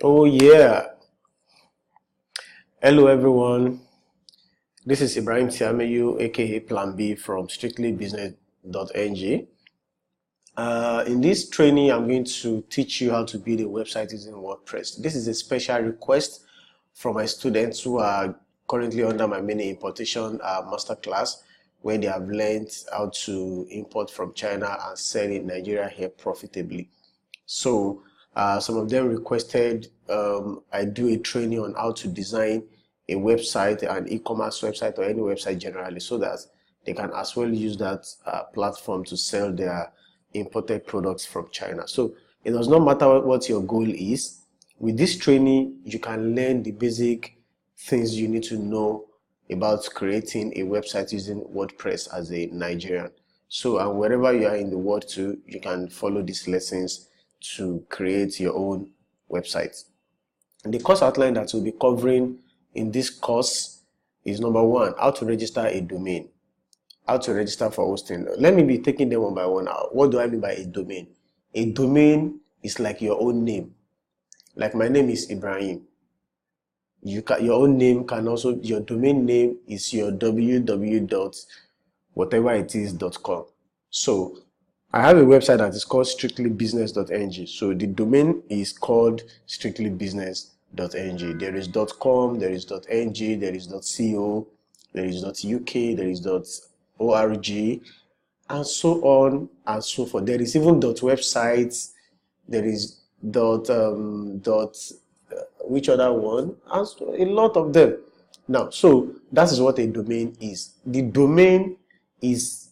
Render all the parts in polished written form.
Oh yeah. Hello everyone. This is Ibrahim Tiameyu, aka Plan B from strictlybusiness.ng. In this training, I'm going to teach you how to build a website using WordPress. This is a special request from my students who are currently under my mini importation masterclass, where they have learned how to import from China and sell in Nigeria here profitably. So some of them requested I do a training on how to design a website, an e-commerce website, or any website generally, so that they can as well use that platform to sell their imported products from China. So it does not matter what your goal is. With this training, you can learn the basic things you need to know about creating a website using WordPress as a Nigerian. So and wherever you are in the world too, you can follow these lessons to create your own website. And the course outline that we'll be covering in this course is number one, how to register a domain, how to register for hosting. Let me be taking them one by one. What do I mean by a domain? A domain is like your own name. Like my name is Ibrahim. Your own name can also, your domain name is your www.whateverit.com. So I have a website that is called strictlybusiness.ng. So the domain is called strictlybusiness.ng. There is .com, there is .ng, there is .co, there is .uk, there is .org, and so on and so forth. There is even .websites, there is which other one? And so a lot of them. Now, so that is what a domain is. The domain is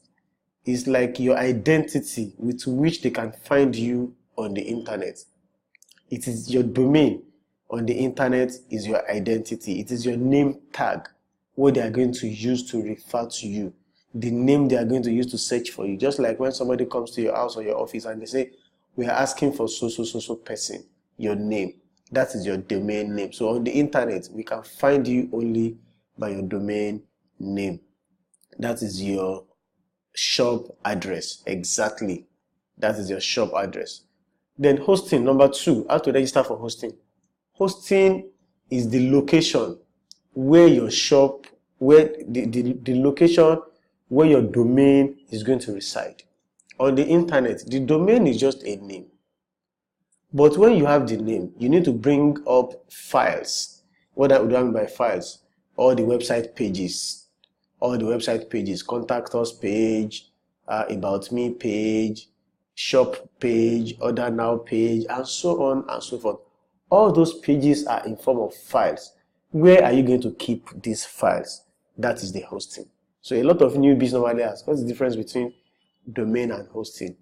like your identity with which they can find you on the internet. It is your domain on the internet is your identity. It is your name tag, what they are going to use to refer to you, the name they are going to use to search for you. Just like when somebody comes to your house or your office and they say, we are asking for so person, your name. That is your domain name. So on the internet, we can find you only by your domain name. That is your shop address. Exactly. That is your shop address. Then hosting, number two, how to register for hosting. Hosting is the location where your shop, where the location where your domain is going to reside. On the internet, the domain is just a name. But when you have the name, you need to bring up files. What do I mean by files? All the website pages, contact us page, about me page, shop page, order now page, and so on and so forth. All those pages are in form of files. Where are you going to keep these files? That is the hosting. So a lot of newbies normally ask, what's the difference between domain and hosting?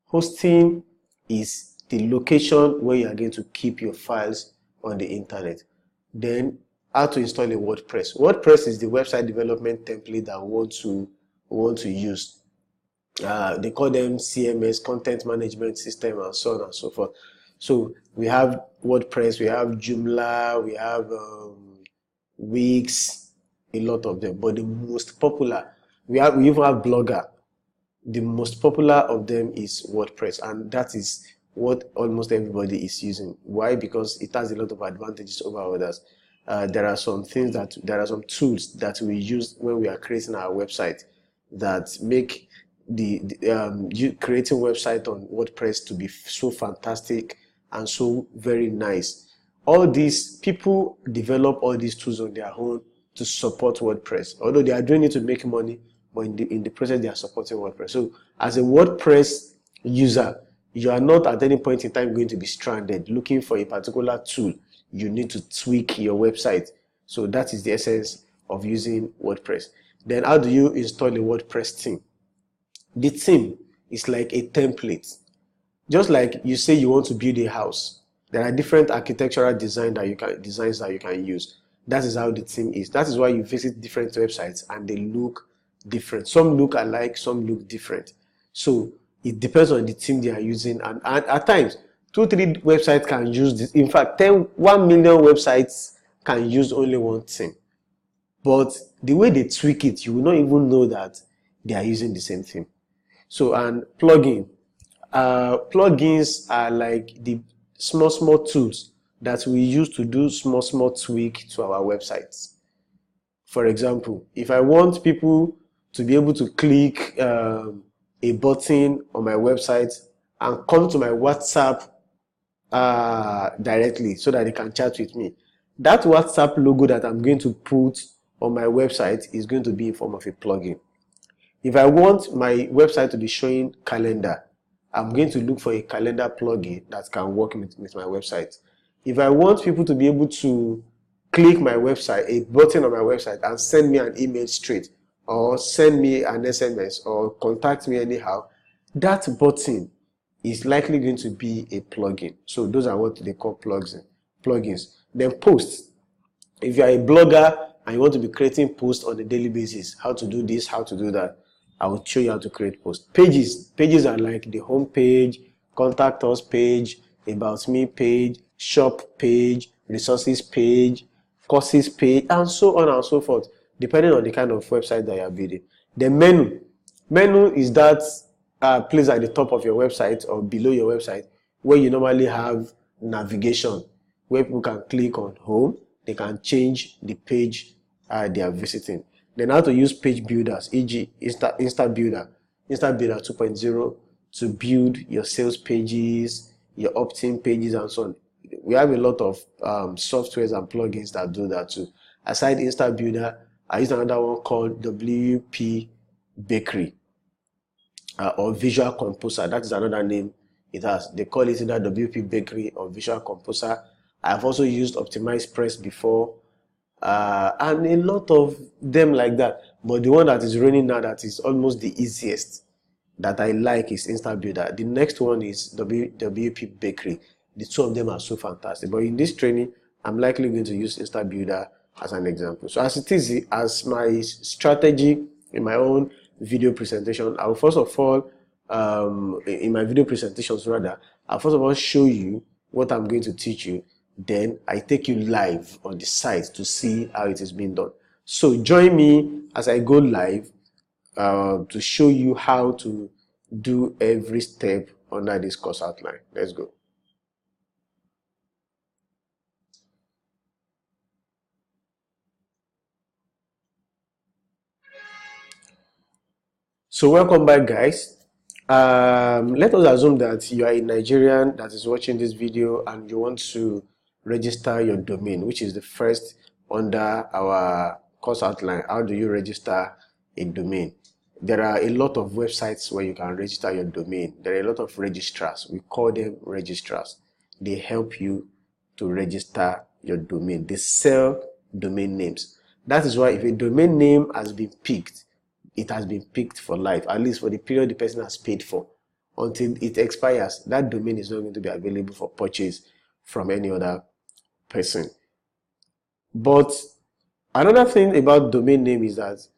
Hosting is the location where you are going to keep your files on the internet. Then how to install a WordPress. WordPress is the website development template that we want to use. They call them CMS, content management system, and so on and so forth. So we have WordPress, we have Joomla, we have Wix, a lot of them. But the most popular, we even have Blogger. The most popular of them is WordPress, and that is what almost everybody is using. Why? Because it has a lot of advantages over others. There are some tools that we use when we are creating our website that make creating website on WordPress to be so fantastic and so very nice. All these people develop all these tools on their own to support WordPress, although they are doing it to make money, but in the process they are supporting WordPress. So as a WordPress user, you are not at any point in time going to be stranded looking for a particular tool. You need to tweak your website. So that is the essence of using WordPress. Then how do you install a WordPress theme? The theme is like a template. Just like you say you want to build a house, there are different architectural designs that you can use. That is how the theme is. That is why you visit different websites and they look different. Some look alike, some look different. So it depends on the theme they are using, and at times 2-3 websites can use this. In fact, 1 million websites can use only one theme. But the way they tweak it, you will not even know that they are using the same theme. So, and plugins are like the small tools that we use to do small tweak to our websites. For example, if I want people to be able to click a button on my website and come to my WhatsApp directly so that they can chat with me, that WhatsApp logo that I'm going to put on my website is going to be in form of a plugin. If I want my website to be showing calendar, I'm going to look for a calendar plugin that can work with my website. If I want people to be able to click my website, a button on my website, and send me an email straight, or send me an SMS, or contact me anyhow, that button is likely going to be a plugin. So those are what they call plugins. Then posts. If you are a blogger and you want to be creating posts on a daily basis, how to do this, how to do that, I will show you how to create posts. Pages are like the home page, contact us page, about me page, shop page, resources page, courses page, and so on and so forth, depending on the kind of website that you are building. The menu is that place at the top of your website or below your website where you normally have navigation, where people can click on home, they can change the page they are visiting. Then how to use page builders, e.g. Insta Builder 2.0 to build your sales pages, your opt-in pages, and so on. We have a lot of softwares and plugins that do that too. Aside Insta Builder, I use another one called WP Bakery or Visual Composer. That is another name it has. They call it either WP Bakery or Visual Composer. I've also used OptimizePress before, and a lot of them like that. But the one that is running now that is almost the easiest that I like is Insta Builder. The next one is WP Bakery. The two of them are so fantastic. But in this training, I'm likely going to use Insta Builder as an example. So as it is, as my strategy in my own video presentation, I will first of all, in my video presentations rather, I'll first of all show you what I'm going to teach you. Then I take you live on the site to see how it is being done. So join me as I go live to show you how to do every step under this course outline. Let's go. So welcome back, guys. Let us assume that you are a Nigerian that is watching this video and you want to register your domain, which is the first under our course outline. How do you register a domain? There are a lot of websites where you can register your domain. There are a lot of registrars. We call them registrars. They help you to register your domain. They sell domain names. That is why if a domain name has been picked, it has been picked for life, at least for the period the person has paid for. Until it expires, that domain is not going to be available for purchase from any other person. But another thing about domain name is that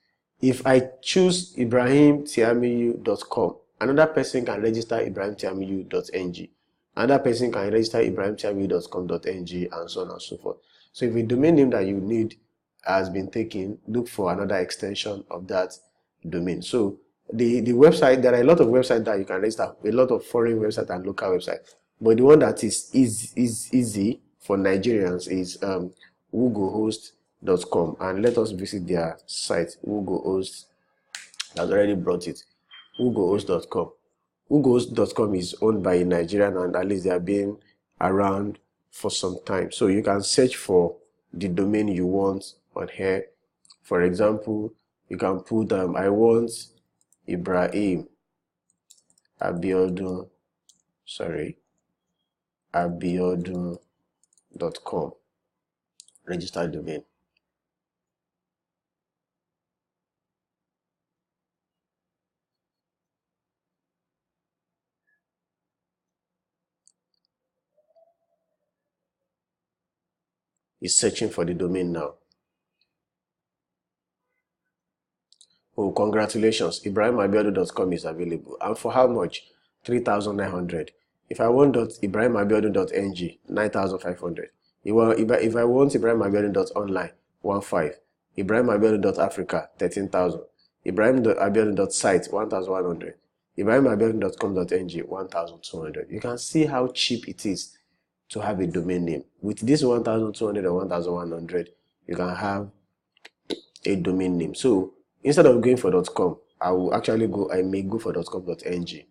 if I choose ibrahimtiamiyu.com, another person can register ibrahimtiamiyu.ng. Another person can register ibrahimtiamiyu.com.ng, and so on and so forth. So if a domain name that you need has been taken, look for another extension of that domain. So the website, there are a lot of websites that you can register, a lot of foreign websites and local websites. But the one that is easy for Nigerians is wogohost.com, and let us visit their site. Wogohost has already brought it. Wogohost.com. Wogohost.com is owned by a Nigerian, and at least they have been around for some time. So you can search for the domain you want on here. For example, you can put I want Ibrahim Abiodun, Abiodun.com. Register domain. It's searching for the domain now. Oh, congratulations, ibrahimabiodun.com is available. And for how much? 3,900. If I want ibrahimabiodun.ng, 9,500. If I want ibrahimabiodun.online, 1,500. ibrahimabiodun.africa, 13,000. ibrahimabiodun.site, 1,100. ibrahimabiodun.com.ng, 1,200. You can see how cheap it is to have a domain name. With this 1,200 or 1,100, you can have a domain name. So instead of going for .com, I may go for .com.ng.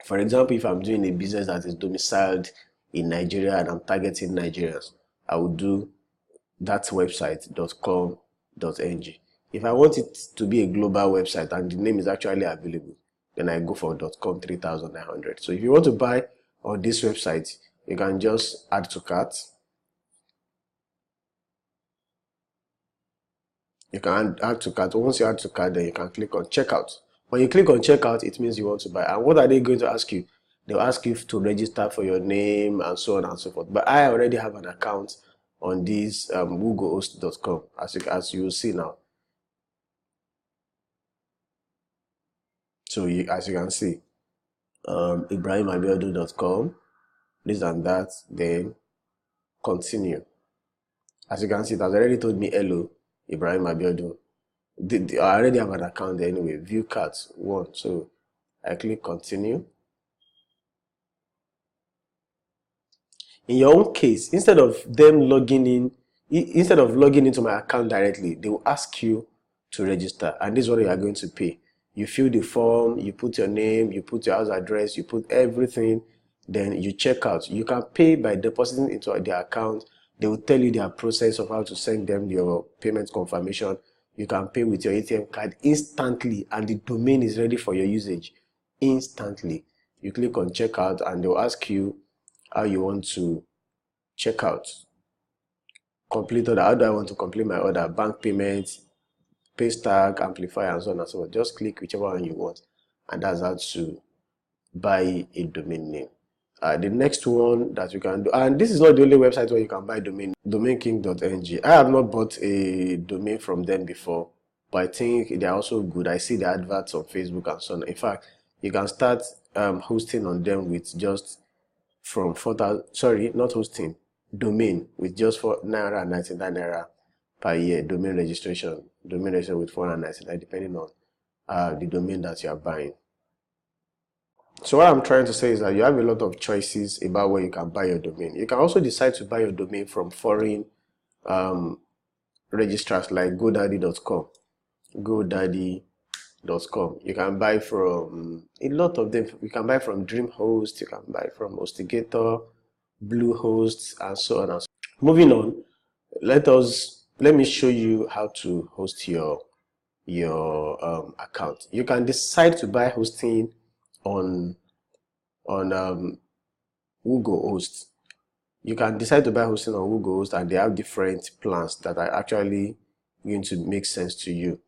For example, if I'm doing a business that is domiciled in Nigeria and I'm targeting Nigerians, I would do that website .com.ng. If I want it to be a global website and the name is actually available, then I go for .com 3900. So if you want to buy on this website, you can just add to cart. You can add to cart. Once you add to cart, then you can click on checkout. When you click on checkout, it means you want to buy. And what are they going to ask you? They'll ask you to register for your name and so on and so forth. But I already have an account on this wooglehost.com, as you will see now. So as you can see, ibrahimabiodun.com, this and that, then continue. As you can see, it has already told me hello, Ibrahim Abiodun. I already have an account there anyway. View cards 1. So I click continue. In your own case, instead of logging into my account directly, they will ask you to register, and this is what you are going to pay. You fill the form, you put your name, you put your house address, you put everything, then you check out. You can pay by depositing into their account. They will tell you their process of how to send them your payment confirmation. You can pay with your ATM card instantly, and the domain is ready for your usage instantly. You click on checkout and they'll ask you how you want to check out. Complete order. How do I want to complete my order? Bank payment, pay stack, amplifier, and so on and so forth. Just click whichever one you want, and that's how to buy a domain name. The next one that you can do, and this is not the only website where you can buy domain, domainking.ng. I have not bought a domain from them before, but I think they're also good. I see the adverts on Facebook and so on. In fact, you can start hosting on them with just from 4,000, sorry, not hosting, domain with just for naira per year. Domain registration with 499, depending on the domain that you are buying. So what I'm trying to say is that you have a lot of choices about where you can buy your domain. You can also decide to buy your domain from foreign registrars like GoDaddy.com. GoDaddy.com. You can buy from a lot of them. You can buy from DreamHost. You can buy from Hostigator, Bluehost, and so on and so on. Moving on, let me show you how to host your account. You can decide to buy hosting on Wooglehost. You can decide to buy hosting on Wooglehost, and they have different plans that are actually going to make sense to you.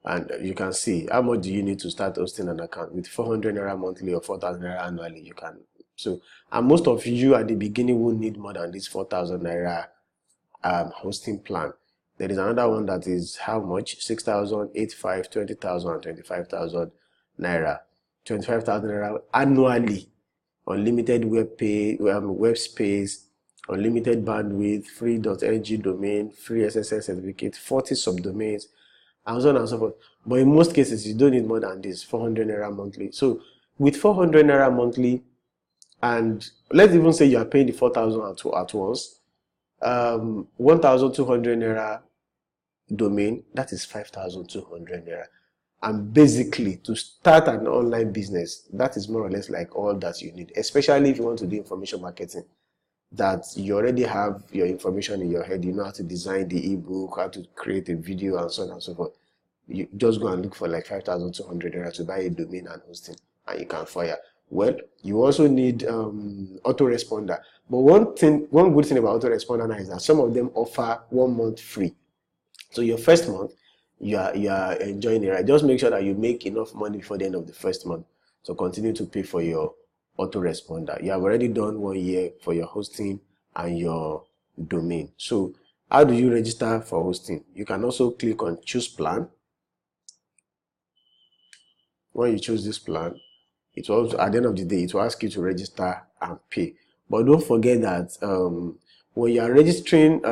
And you can see how much do you need to start hosting an account. With 400 naira monthly or 4,000 naira annually, you can. So, and most of you at the beginning will need more than this 4,000 naira hosting plan. There is another one that is how much? 6,000, 85, 20,000, and 25,000 naira. 25,000 naira annually. Unlimited web space, unlimited bandwidth, free .ng domain, free SSL certificate, 40 subdomains, and so on and so forth. But in most cases, you don't need more than this, 400 naira monthly. So with 400 naira monthly, and let's even say you are paying the 4,000 at once, 1,200 naira domain, that is 5,200 naira. And basically, to start an online business, that is more or less like all that you need, especially if you want to do information marketing, that you already have your information in your head. You know how to design the ebook, how to create a video, and so on and so forth. You just go and look for like 5,200 naira to buy a domain and hosting, and you can fire. Well, you also need autoresponder. But one good thing about autoresponder now is that some of them offer 1 month free. So your first month, you are enjoying it, right? Just make sure that you make enough money before the end of the first month. So continue to pay for your autoresponder. You have already done 1 year for your hosting and your domain. So how do you register for hosting? You can also click on choose plan. When you choose this plan, it will also, at the end of the day, it will ask you to register and pay. But don't forget that when you are registering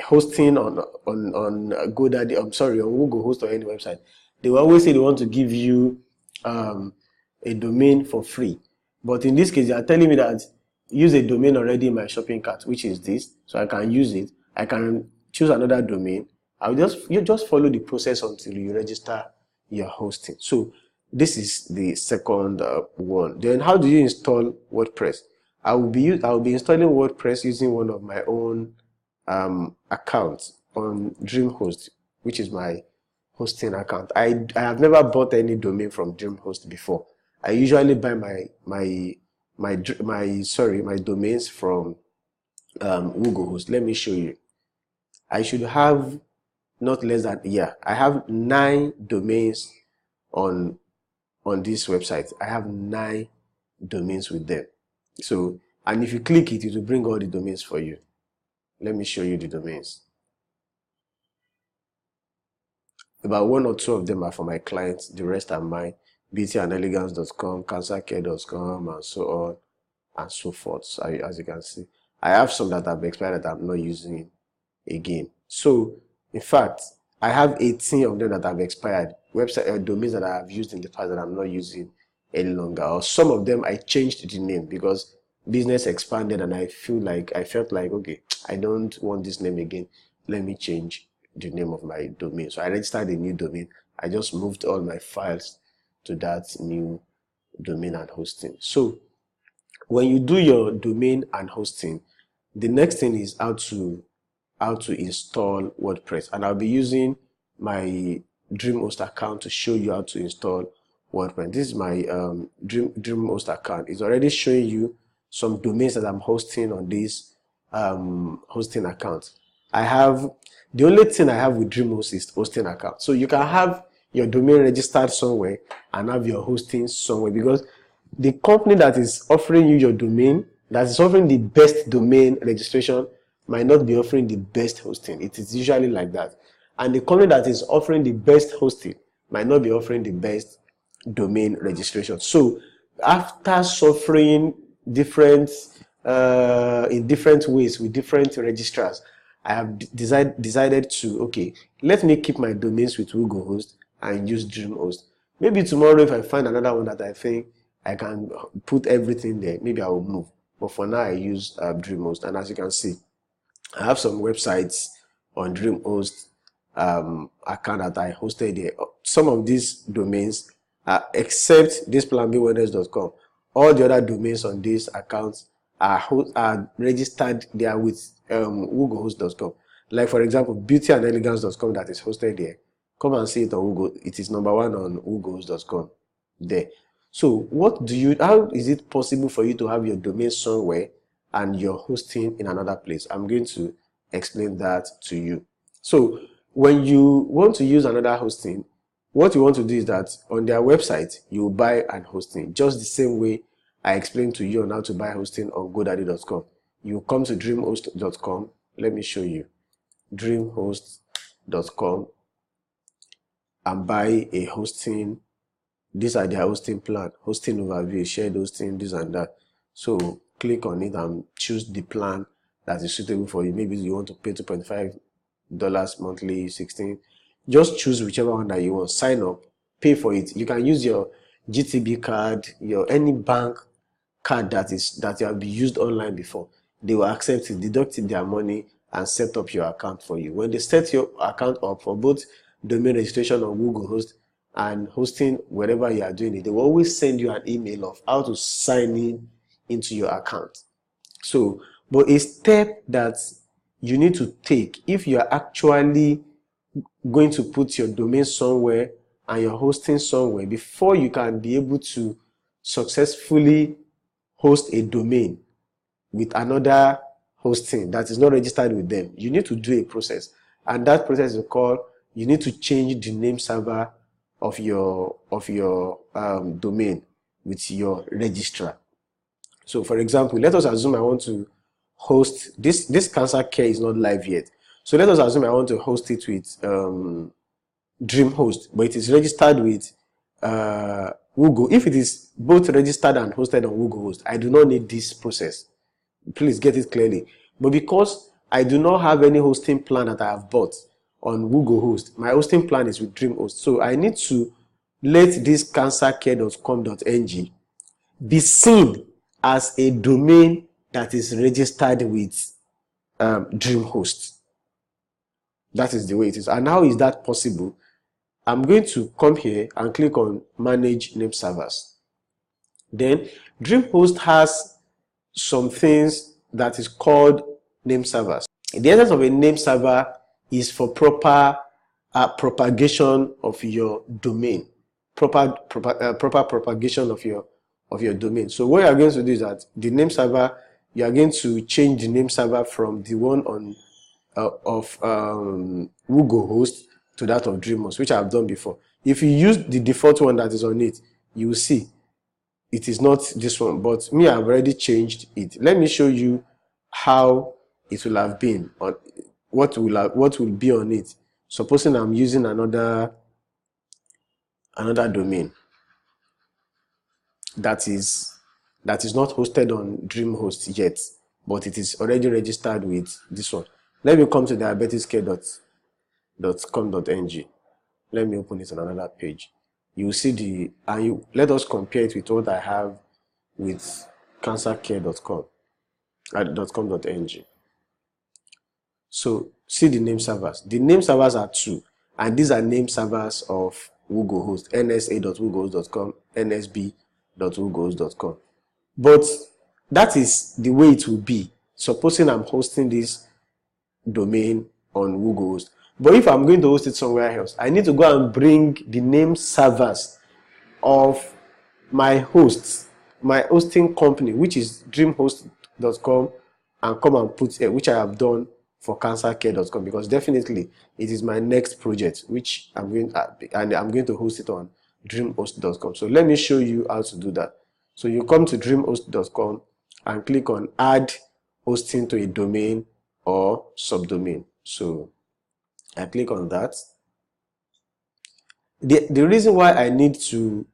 hosting on GoDaddy, I'm sorry, on Wooglehost or any website, they will always say they want to give you a domain for free. But in this case, they are telling me that use a domain already in my shopping cart, which is this, so I can use it. I can choose another domain. You just follow the process until you register your hosting. So this is the second one. Then how do you install WordPress? I will be installing WordPress using one of my own accounts on DreamHost, which is my hosting account. I have never bought any domain from DreamHost before. I usually buy my domains from Google Host. Let me show you. I should have not less than, yeah, I have 9 domains on this website. I have 9 domains with them. So, and if you click it, it will bring all the domains for you. Let me show you the domains. About 1 or 2 of them are for my clients. The rest are mine. beautyandelegance.com, cancercare.com, and so on and so forth. So as you can see, I have some that have expired that I'm not using again. So in fact, I have 18 of them that have expired, website domains that I have used in the past that I'm not using any longer. Or some of them I changed the name because business expanded and I felt like, okay, I don't want this name again. Let me change the name of my domain. So I registered a new domain. I just moved all my files to that new domain and hosting. So when you do your domain and hosting, the next thing is how to install WordPress, and I'll be using my DreamHost account to show you how to install WordPress. This is my DreamHost account. It's already showing you some domains that I'm hosting on this hosting account. The only thing I have with DreamHost is hosting account. So you can have your domain registered somewhere and have your hosting somewhere, because the company that is offering you your domain, that is offering the best domain registration, might not be offering the best hosting. It is usually like that. And the company that is offering the best hosting might not be offering the best domain registration. So after suffering in different ways with different registrars, I have decided to, okay, let me keep my domains with Google Host and use DreamHost. Maybe tomorrow, if I find another one that I think I can put everything there, maybe I will move. But for now, I use DreamHost. And as you can see, I have some websites on DreamHost account that I hosted there. Some of these domains, except this planbwellness.com, all the other domains on this account are registered there with googlehost.com. Like for example, beautyandelegance.com that is hosted there. Come and see it on Google. It is number 1 on googlehost.com there. So how is it possible for you to have your domain somewhere and your hosting in another place? I'm going to explain that to you. So when you want to use another hosting, what you want to do is that on their website, you buy an hosting, just the same way I explained to you on how to buy hosting on godaddy.com. You come to dreamhost.com. Let me show you. Dreamhost.com and buy a hosting. These are their hosting plan, hosting overview, shared hosting, this and that. So click on it and choose the plan that is suitable for you. Maybe you want to pay $2.5 monthly, 16. Just choose whichever one that you want. Sign up, pay for it. You can use your GTB card, any bank card that you have used online before. They will accept it, deduct their money, and set up your account for you. When they set your account up for both domain registration on Google Host and hosting wherever you are doing it, they will always send you an email of how to sign in into your account. So, but a step that you need to take if you are actually going to put your domain somewhere and your hosting somewhere, before you can be able to successfully host a domain with another hosting that is not registered with them, you need to do a process, and that process is called, you need to change the name server of your domain with your registrar. So for example, let us assume I want to host this cancer care is not live yet. So let us assume I want to host it with DreamHost, but it is registered with Google. If it is both registered and hosted on Google Host, I do not need this process. Please get it clearly. But because I do not have any hosting plan that I have bought on Google Host, my hosting plan is with DreamHost. So I need to let this cancercare.com.ng be seen as a domain that is registered with DreamHost. That is the way it is. And how is that possible? I'm going to come here and click on Manage Name Servers. Then DreamHost has some things that is called name servers. The essence of a name server is for proper propagation of your domain, proper propagation of your domain. So what you are going to do is that the name server, you are going to change the name server from the one on of Google Host to that of DreamHost, which I have done before. If you use the default one that is on it, you will see it is not this one, but me, I've already changed it. Let me show you how it will have been, or what will be on it. Supposing I'm using another domain that is not hosted on DreamHost yet, but it is already registered with this one. Let me come to diabetescare.com.ng. Let me open it on another page. You will see let us compare it with what I have with cancercare.com.ng. So see the name servers. The name servers are two, and these are name servers of Google Host: nsa.googlehost.com, nsb.googlehost.com. But that is the way it will be. Supposing I'm hosting this domain on Google Host. But if I'm going to host it somewhere else, I need to go and bring the name servers of my hosts, my hosting company, which is dreamhost.com, and come and put it, which I have done for cancercare.com, because definitely it is my next project, which I'm going to host it on dreamhost.com. So let me show you how to do that. So you come to dreamhost.com and click on add hosting to a domain or subdomain. So I click on that. The reason why I need to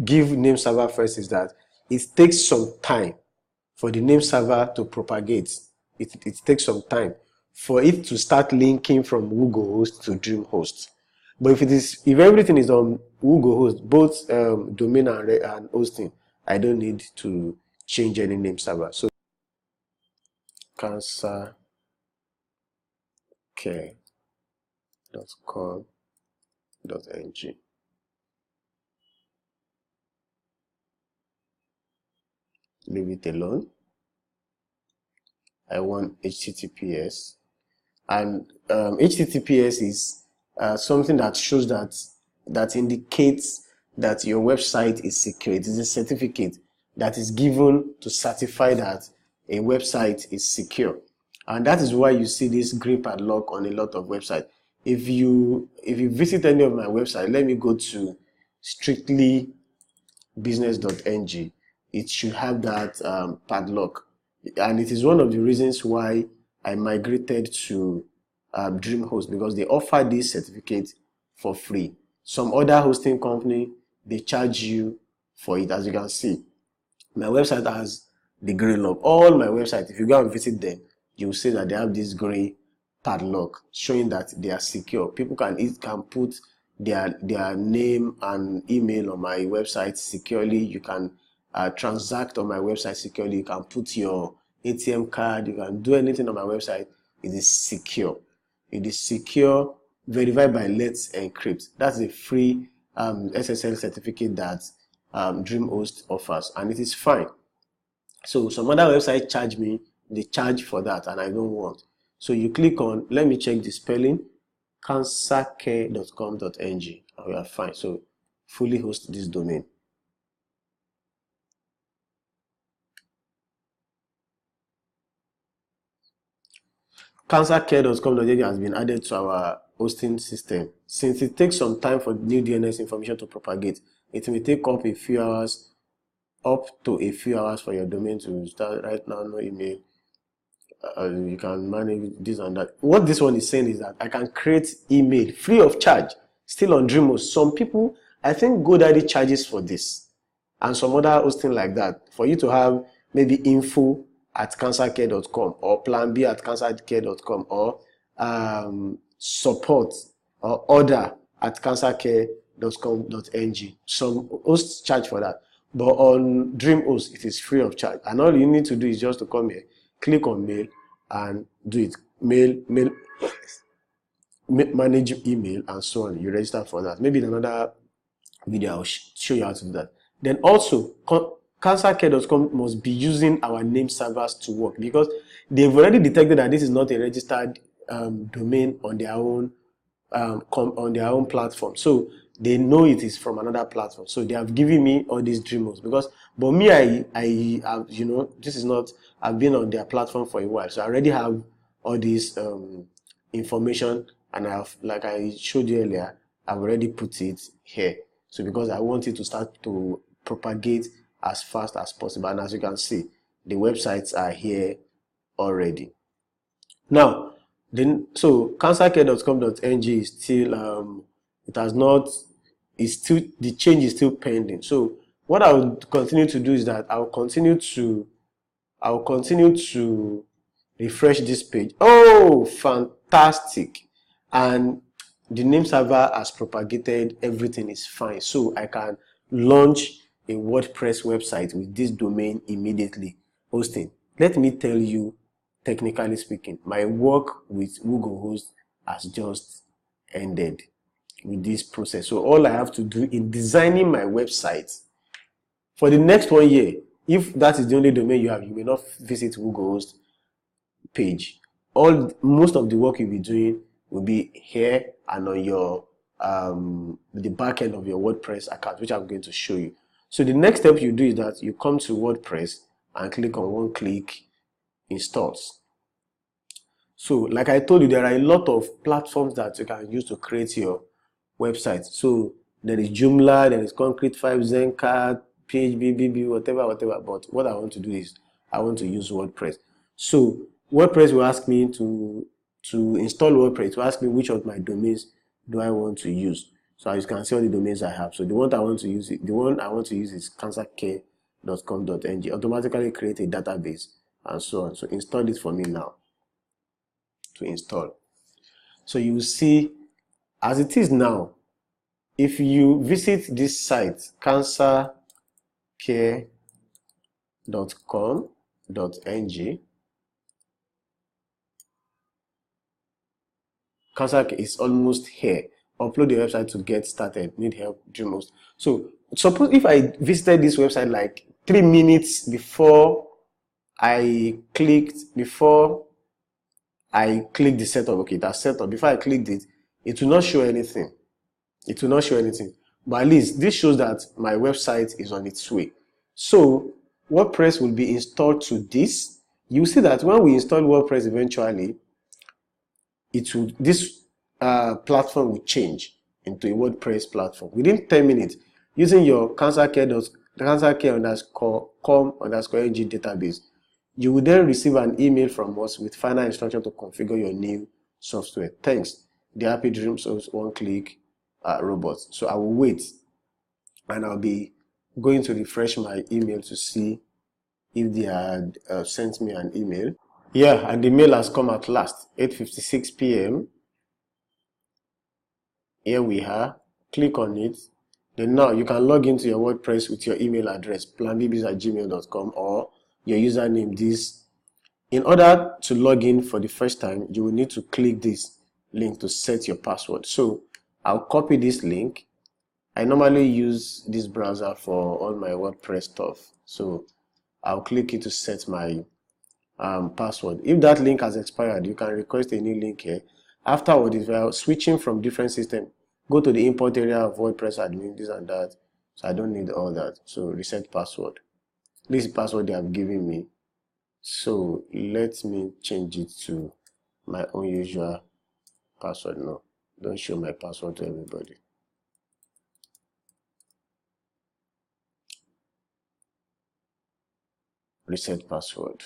give name server first is that it takes some time for the name server to propagate. It takes some time for it to start linking from Google Host to DreamHost. But if everything is on Google Host, both domain and hosting, I don't need to change any name server. So cancercare.com.ng. Leave it alone. I want HTTPS, and HTTPS is something that shows that indicates that your website is secure. It is a certificate that is given to certify that a website is secure, and that is why you see this gray padlock on a lot of websites. If you visit any of my websites, let me go to strictlybusiness.ng. It should have that padlock, and it is one of the reasons why I migrated to DreamHost, because they offer this certificate for free. Some other hosting company, they charge you for it. As you can see, my website has the gray lock. All my websites, if you go and visit them, you will see that they have this gray padlock showing that they are secure. People can put their name and email on my website securely. You can transact on my website securely. You can put your ATM card. You can do anything on my website. It is secure. It is secure, verified by Let's Encrypt. That's a free SSL certificate that DreamHost offers, and it is fine. So some other websites charge me, they charge for that, and I don't want. So you click on, let me check the spelling, cancercare.com.ng, and we are fine. So fully host this domain. Cancercare.com.ng has been added to our hosting system. Since it takes some time for new DNS information to propagate, it may take up to a few hours for your domain to start. Right now, no email. You can manage this and that. What this one is saying is that I can create email free of charge, still on DreamHost. Some people, I think GoDaddy charges for this, and some other hosting like that, for you to have maybe info@cancercare.com or planb@cancercare.com or support or order@cancercare.com.ng. Some hosts charge for that. But on DreamHost, it is free of charge. And all you need to do is just to come here, click on mail, and do it. Manage email, and so on. You register for that. Maybe in another video I'll show you how to do that. Then also, cancercare.com must be using our name servers to work, because they've already detected that this is not a registered domain on their own platform. So they know it is from another platform. So they have given me all these dreamers, but me, I have, this is not, I've been on their platform for a while, so I already have all this information, and like I showed you earlier, I've already put it here. So because I want it to start to propagate as fast as possible, and as you can see, the websites are here already. Now, so cancercare.com.ng is still it has not, it's still, the change is still pending. So what I will continue to do is that I will continue to refresh this page. Oh, fantastic. And the name server has propagated, everything is fine. So I can launch a WordPress website with this domain immediately. Hosting. Let me tell you, technically speaking, my work with Google Host has just ended with this process. So all I have to do in designing my website for the next 1 year, if that is the only domain you have, you may not visit Google Host page. Most of the work you'll be doing will be here and on your the back end of your WordPress account, which I'm going to show you. So the next step you do is that you come to WordPress and click on one click installs. So like I told you, there are a lot of platforms that you can use to create your website. So there is Joomla, there is Concrete 5, Zencastr, PHP, whatever. But what I want to do is I want to use WordPress. So WordPress will ask me to install WordPress. To ask me which of my domains do I want to use. So as you can see all the domains I have. So the one I want to use is cancercare.com.ng. Automatically create a database and so on. So install it for me now to install. So you will see as it is now. If you visit this site, cancercare.com.ng, cancercare is almost here. Upload the website to get started. Need help? DreamHost. So suppose if I visited this website like 3 minutes before I clicked the setup. Okay, that's set up. Before I clicked it, it will not show anything. It will not show anything. But at least this shows that my website is on its way. So WordPress will be installed to this. You see that when we install WordPress eventually, this platform will change into a WordPress platform within 10 minutes using your cancercare_com_ng database. You will then receive an email from us with final instruction to configure your new software. Thanks. The Happy Dreams of one-click robots. So I will wait, and I'll be going to refresh my email to see if they had sent me an email. Yeah, and the mail has come at last, 8:56 p.m. Here we are. Click on it. Then now you can log into your WordPress with your email address, planbbs@gmail.com, or your username. In order to log in for the first time, you will need to click this link to set your password. So I'll copy this link. I normally use this browser for all my WordPress stuff. So I'll click it to set my password. If that link has expired, you can request a new link here. Afterward, if you are switching from different systems, go to the import area of WordPress admin, this and that. So I don't need all that. So reset password. This is the password they have given me. So let me change it to my own usual password. No, don't show my password to everybody. Reset password.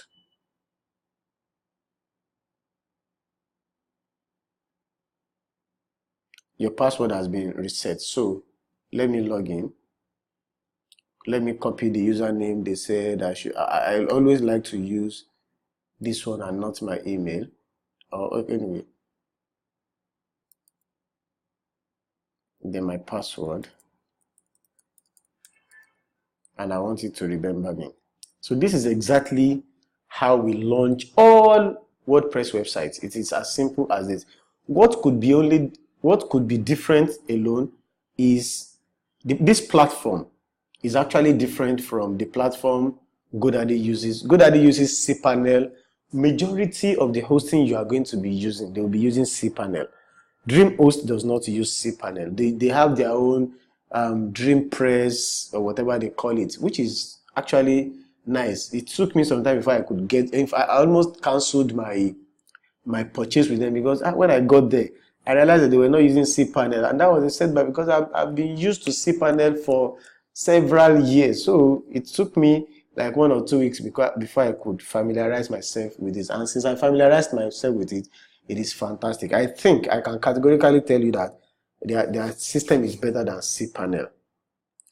Your password has been reset. So let me log in. Let me copy the username they said I always like to use this one and not my email. Anyway, then my password. and I want you to remember me. So this is exactly how we launch all WordPress websites. It is as simple as this. What could be different alone is this platform is actually different from the platform GoDaddy uses. GoDaddy uses cPanel. Majority of the hosting you are going to be using, they will be using cPanel. DreamHost does not use cPanel. They have their own DreamPress or whatever they call it, which is actually nice. It took me some time before I could get. If I almost cancelled my purchase with them, because when I got there, I realized that they were not using cPanel, and that was a setback because I've been used to cPanel for several years. So it took me like 1 or 2 weeks before I could familiarize myself with this. And since I familiarized myself with it, it is fantastic. I think I can categorically tell you that their system is better than cPanel.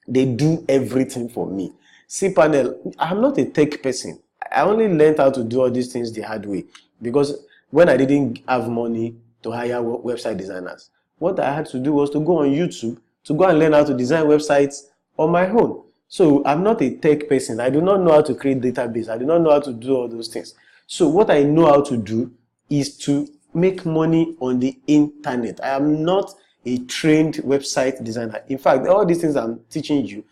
They do everything for me. cPanel, I'm not a tech person. I only learned how to do all these things the hard way, because when I didn't have money to hire website designers, what I had to do was to go on YouTube to go and learn how to design websites on my own. So I'm not a tech person. I do not know how to create database. I do not know how to do all those things. So what I know how to do is to make money on the internet. I am not a trained website designer. In fact, all these things I'm teaching you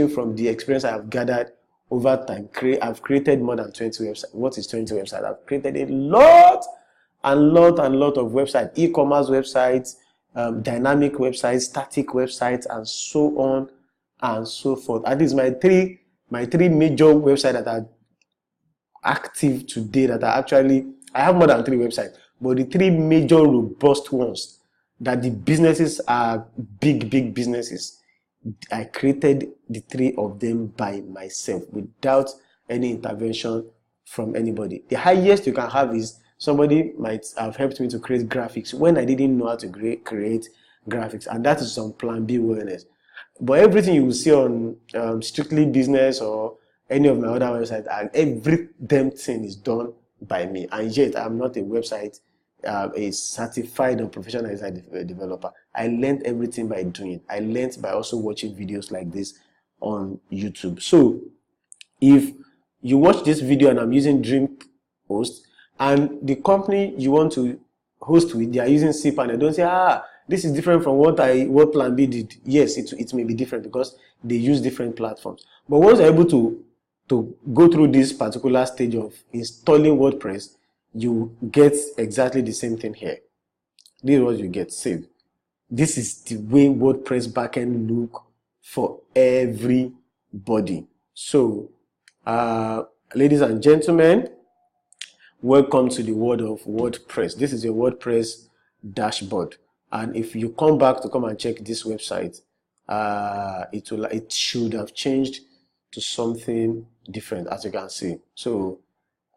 from the experience I have gathered over time. I've created more than 20 websites. What is 20 websites? I've created a lot of websites, e-commerce websites, dynamic websites, static websites, and so on and so forth. And these my three major websites that are active today, that are actually, I have more than 3 websites, but the 3 major robust ones that the businesses are big businesses, I created the 3 of them by myself without any intervention from anybody. The highest you can have is somebody might have helped me to create graphics when I didn't know how to create graphics, and that is some plan B wellness. But everything you will see on Strictly Business or any of my other websites, every damn thing is done by me, and yet I'm not a website, a certified or professional website developer. I learned everything by doing it. I learned by also watching videos like this on YouTube. So if you watch this video and I'm using DreamHost, and the company you want to host with, they are using cPanel, don't say, this is different from what Plan B did. Yes, it may be different because they use different platforms. But once you're able to go through this particular stage of installing WordPress, you get exactly the same thing here. This is what you get. Save. This is the way WordPress backend look for everybody. So, ladies and gentlemen, welcome to the world of WordPress. This is your WordPress dashboard, and if you come back to come and check this website, it should have changed to something different, as you can see. So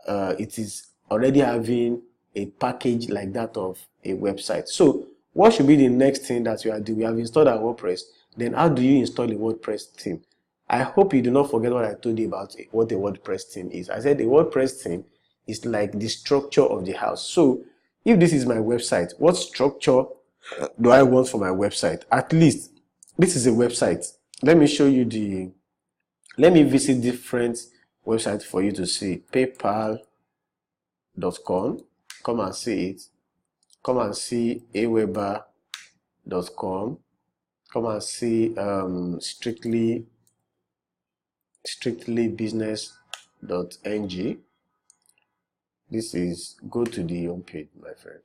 it is already having a package like that of a website. So what should be the next thing that you are doing? We have installed our WordPress. Then how do you install a WordPress theme? I hope you do not forget what I told you about what a WordPress theme is. I said the WordPress theme is like the structure of the house. So if this is my website, what structure do I want for my website? At least this is a website. Let me show you let me visit different websites for you to see. PayPal.com. Come and see it. Come and see aweber.com. Come and see strictlybusiness.ng. This is, go to the home page, my friend.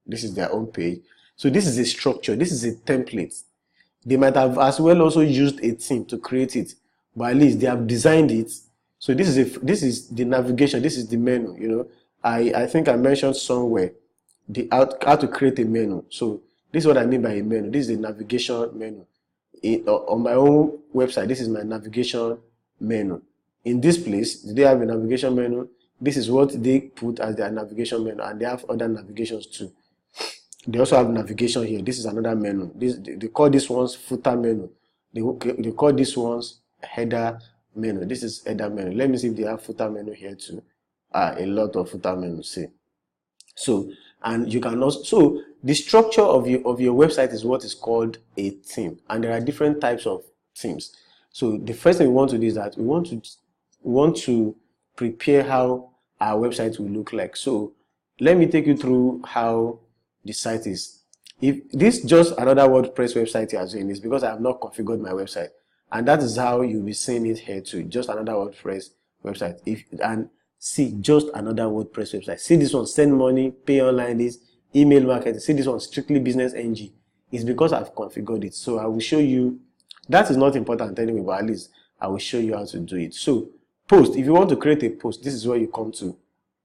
This is their home page. So this is a structure. This is a template. They might have as well also used a theme to create it, but at least they have designed it. So this is the navigation. This is the menu. You know, I think I mentioned somewhere how to create a menu. So this is what I mean by a menu. This is a navigation menu. On my own website, this is my navigation menu. In this place, they have a navigation menu. This is what they put as their navigation menu, and they have other navigations too. They also have navigation here. This is another menu. They call this one's footer menu. They call this one's header menu. This is header menu. Let me see if they have footer menu here too. A lot of footer menus. See. So, and you can also, so the structure of your website is what is called a theme, and there are different types of themes. So the first thing we want to do is that we want to prepare how our website will look like. So let me take you through how the site is. If this is just another WordPress website you are doing, it's because I have not configured my website, and that is how you'll be seeing it here too. Just another WordPress website. And see, just another WordPress website. See this one, send money, pay online, this email marketing. See this one, strictly business NG. It's because I've configured it. So I will show you. That is not important anyway, but at least I will show you how to do it. So post, if you want to create a post, this is where you come to.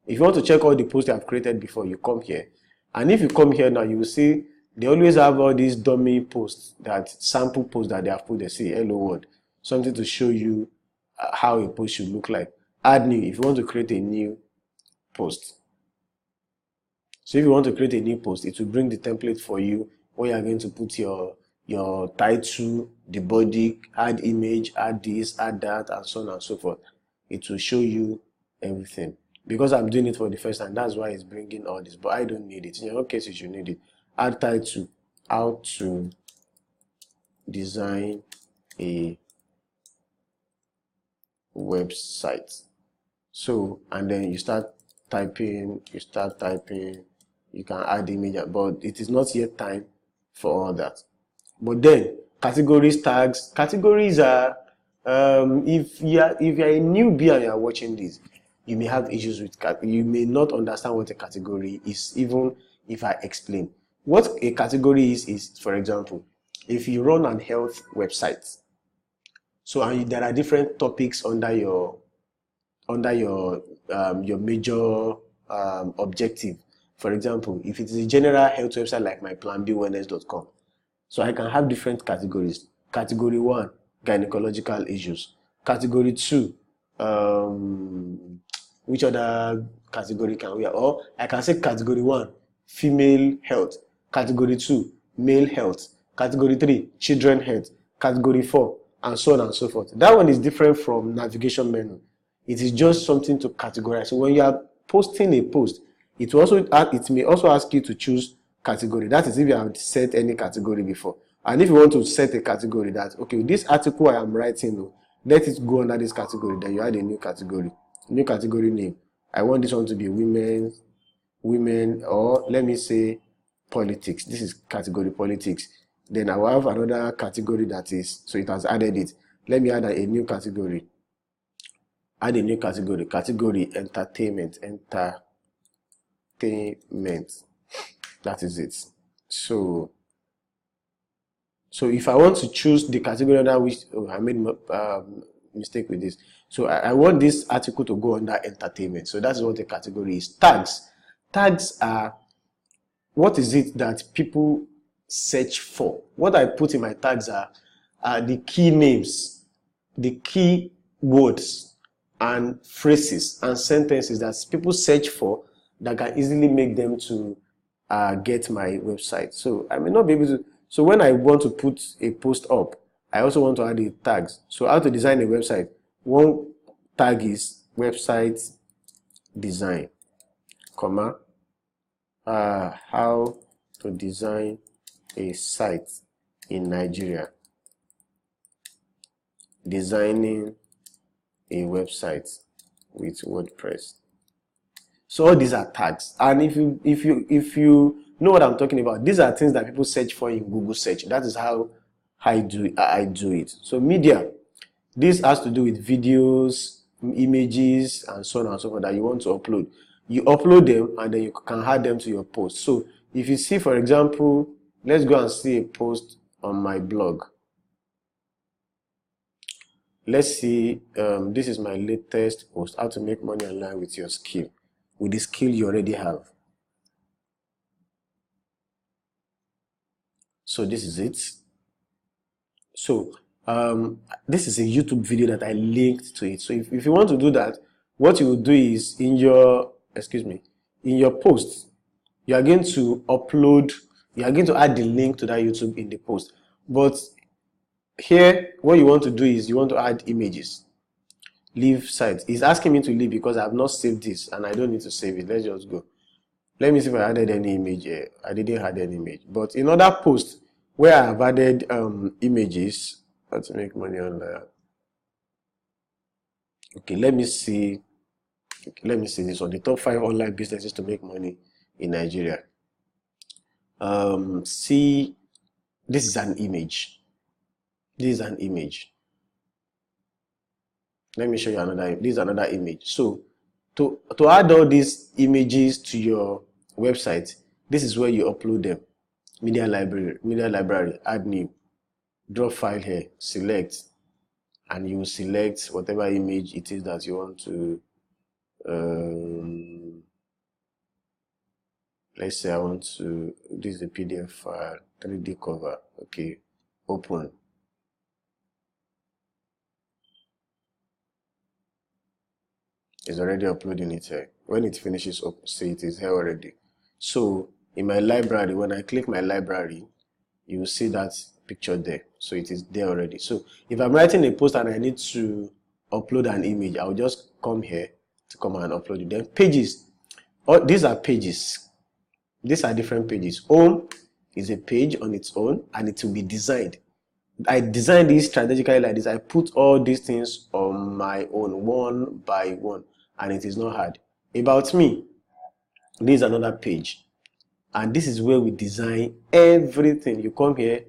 If you want to check all the posts you have created before, you come here. And if you come here now, you will see they always have all these dummy posts, that sample posts that they have put. They say hello world, something to show you how a post should look like. Add new, if you want to create a new post. So if you want to create a new post, it will bring the template for you where you are going to put your title, the body, add image, add this, add that, and so on and so forth. It will show you everything. Because I'm doing it for the first time, that's why it's bringing all this, but I don't need it. In your own cases, you need it. Add title, how to design a website. So, and then you start typing, you can add image, but it is not yet time for all that. But then categories, tags. Categories are if you're a newbie and you are watching this, you may have issues with you may not understand what a category is, even if I explain. What a category is, for example, if you run an health website, so there are different topics under your major objective. For example, if it is a general health website like my planbwellness.com, so I can have different categories. Category 1, gynecological issues. Category 2, which other category can we have? Or I can say category 1, female health. Category 2, male health. Category 3, children health. Category 4, and so on and so forth. That one is different from navigation menu. It is just something to categorize. So when you are posting a post, it may also ask you to choose category. That is if you have set any category before. And if you want to set a category that, okay, this article I am writing, let it go under this category, then you add a new category name. I want this one to be women, or let me say politics. This is category politics. Then I will have another category that is, so it has added it. Let me add a new category. Category entertainment. That is it. So if I want to choose the category under which I made mistake with this. So I want this article to go under entertainment. So that's what the category is. Tags. Tags are, what is it that people search for? What I put in my tags are the key names, the key words and phrases and sentences that people search for that can easily make them to get my website. So I may not be able to. So when I want to put a post up, I also want to add the tags. So how to design a website? One tag is website design, comma, how to design a site in Nigeria. Designing a website with WordPress. So all these are tags, and if you know what I'm talking about, these are things that people search for in Google search. That is how I do it. So media, this has to do with videos, images, and so on and so forth that you want to upload. You upload them and then you can add them to your post. So if you see, for example, let's go and see a post on my blog. Let's see, this is my latest post, how to make money online with your skill, with the skill you already have. So this is it. So this is a YouTube video that I linked to it. So if you want to do that, what you will do is in your post, you are going to upload, you are going to add the link to that YouTube in the post. But here, what you want to do is you want to add images. Leave site. It's asking me to leave because I have not saved this and I don't need to save it. Let's just go. Let me see if I added any image here. I didn't add any image. But in other posts where I have added images, how to make money online. Okay, let me see. Let me see this one. The top 5 online businesses to make money in Nigeria. See, this is an image. This is an image. Let me show you another. This is another image. So to add all these images to your website, this is where you upload them. Media library, add new, drop file here, select, and you select whatever image it is that you want to. Let's say I want to. This is the PDF file, 3D cover. Okay, open. It's already uploading it here. When it finishes up, see it is here already. So in my library, when I click my library, you will see that picture there. So it is there already. So if I'm writing a post and I need to upload an image, I'll just come here to come and upload it. Then pages. Oh, these are pages. These are different pages. Home is a page on its own and it will be designed. I designed this strategically like this. I put all these things on my own, one by one, and it is not hard. About me, this is another page, and this is where we design everything. You come here,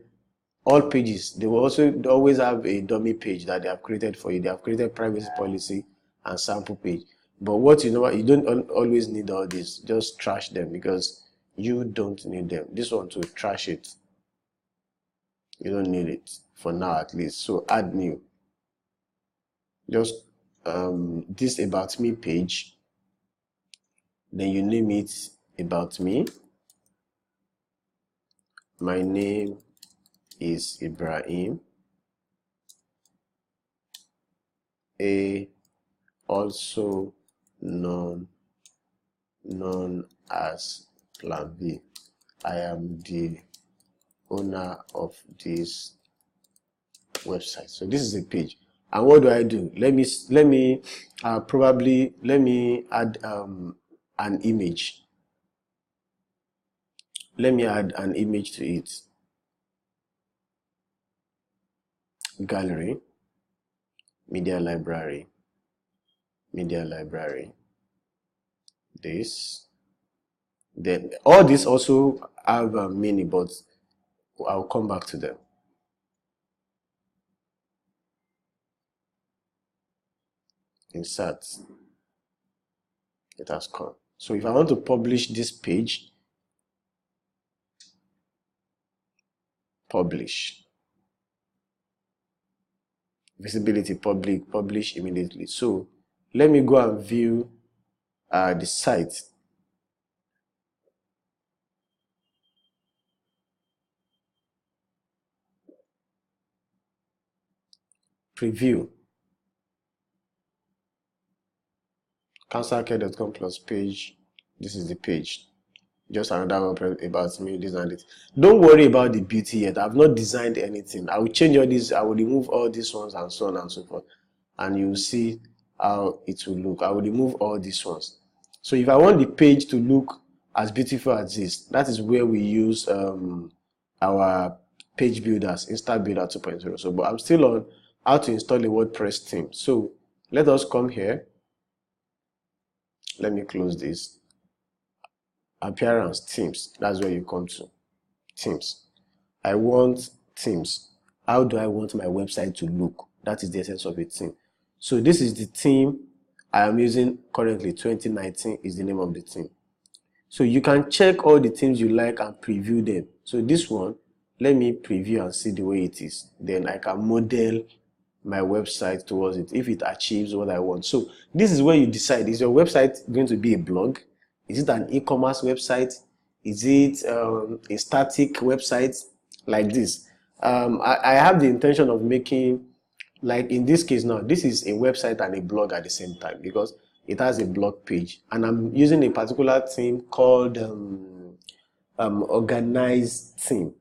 all pages. They will always have a dummy page that they have created for you. They have created privacy policy and sample page. But what you know, you don't always need all this. Just trash them because you don't need them. This one to trash it. You don't need it for now at least. So add new. Just this about me page. Then you name it about me. My name is Ibrahim. Also known as Plan B. I am the owner of this website. So this is a page. And what do? Let me probably add an image. Let me add an image to it. Gallery, media library, this. Then all this also have a meaning, but I'll come back to them. Insert. It has come. So if I want to publish this page, publish. Visibility, public, publish immediately. So let me go and view the site. Preview. Cancercare.com plus page. This is the page. Just another one about me, this and it. Don't worry about the beauty yet. I've not designed anything. I will change all these. I will remove all these ones and so on and so forth. And you will see how it will look. I will remove all these ones. So if I want the page to look as beautiful as this, that is where we use our page builders, Insta Builder 2.0. So, but I'm still on how to install a WordPress theme. So let us come here. Let me close this. Appearance, themes. That's where you come to. Themes. I want themes. How do I want my website to look? That is the essence of a theme. So this is the theme I am using currently. 2019 is the name of the theme. So you can check all the themes you like and preview them. So this one, let me preview and see the way it is. Then I can model my website towards it if it achieves what I want. So this is where you decide, is your website going to be a blog? Is it an e-commerce website? Is it a static website like this? I have the intention of making, like in this case now, this is a website and a blog at the same time because it has a blog page. And I'm using a particular theme called organized theme.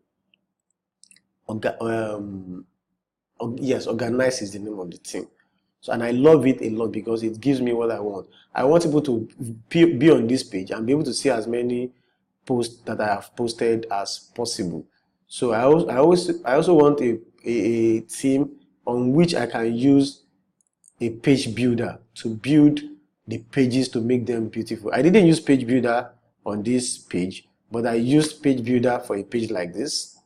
Yes, organize is the name of the theme. So, and I love it a lot because it gives me what I want. I want people to be on this page and be able to see as many posts that I have posted as possible. So I also want a theme on which I can use a page builder to build the pages to make them beautiful. I didn't use page builder on this page, but I used page builder for a page like this.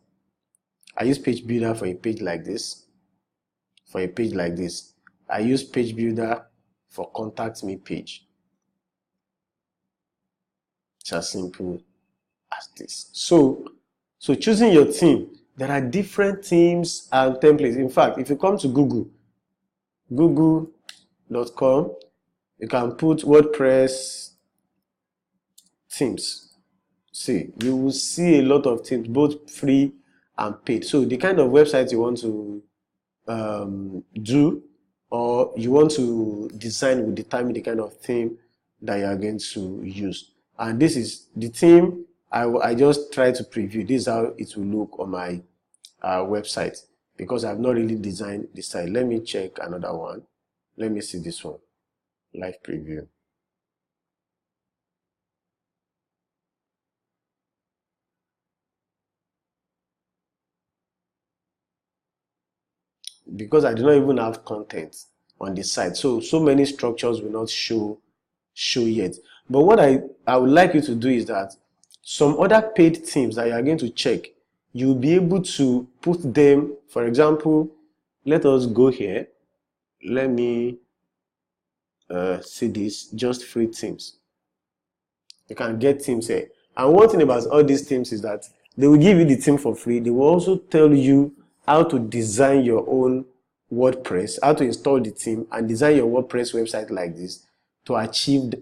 I use page builder for a page like this. For a page like this, I use page builder for contact me page. It's as simple as this. So choosing your theme, there are different themes and templates. In fact, if you come to google.com, you can put WordPress themes. See, you will see a lot of themes, both free and paid. So the kind of website you want to do, or you want to design, will determine the kind of theme that you are going to use. And this is the theme I just try to preview. This is how it will look on my website, because I've not really designed the site. Let me check another one. Let me see this one, live preview. Because I do not even have content on the site, so many structures will not show yet. But what I would like you to do is that some other paid themes that you are going to check, you'll be able to put them. For example, let us go here. Let me see this, just free themes. You can get themes here. And one thing about all these themes is that they will give you the theme for free. They will also tell you how to design your own WordPress, how to install the theme and design your WordPress website like this to achieve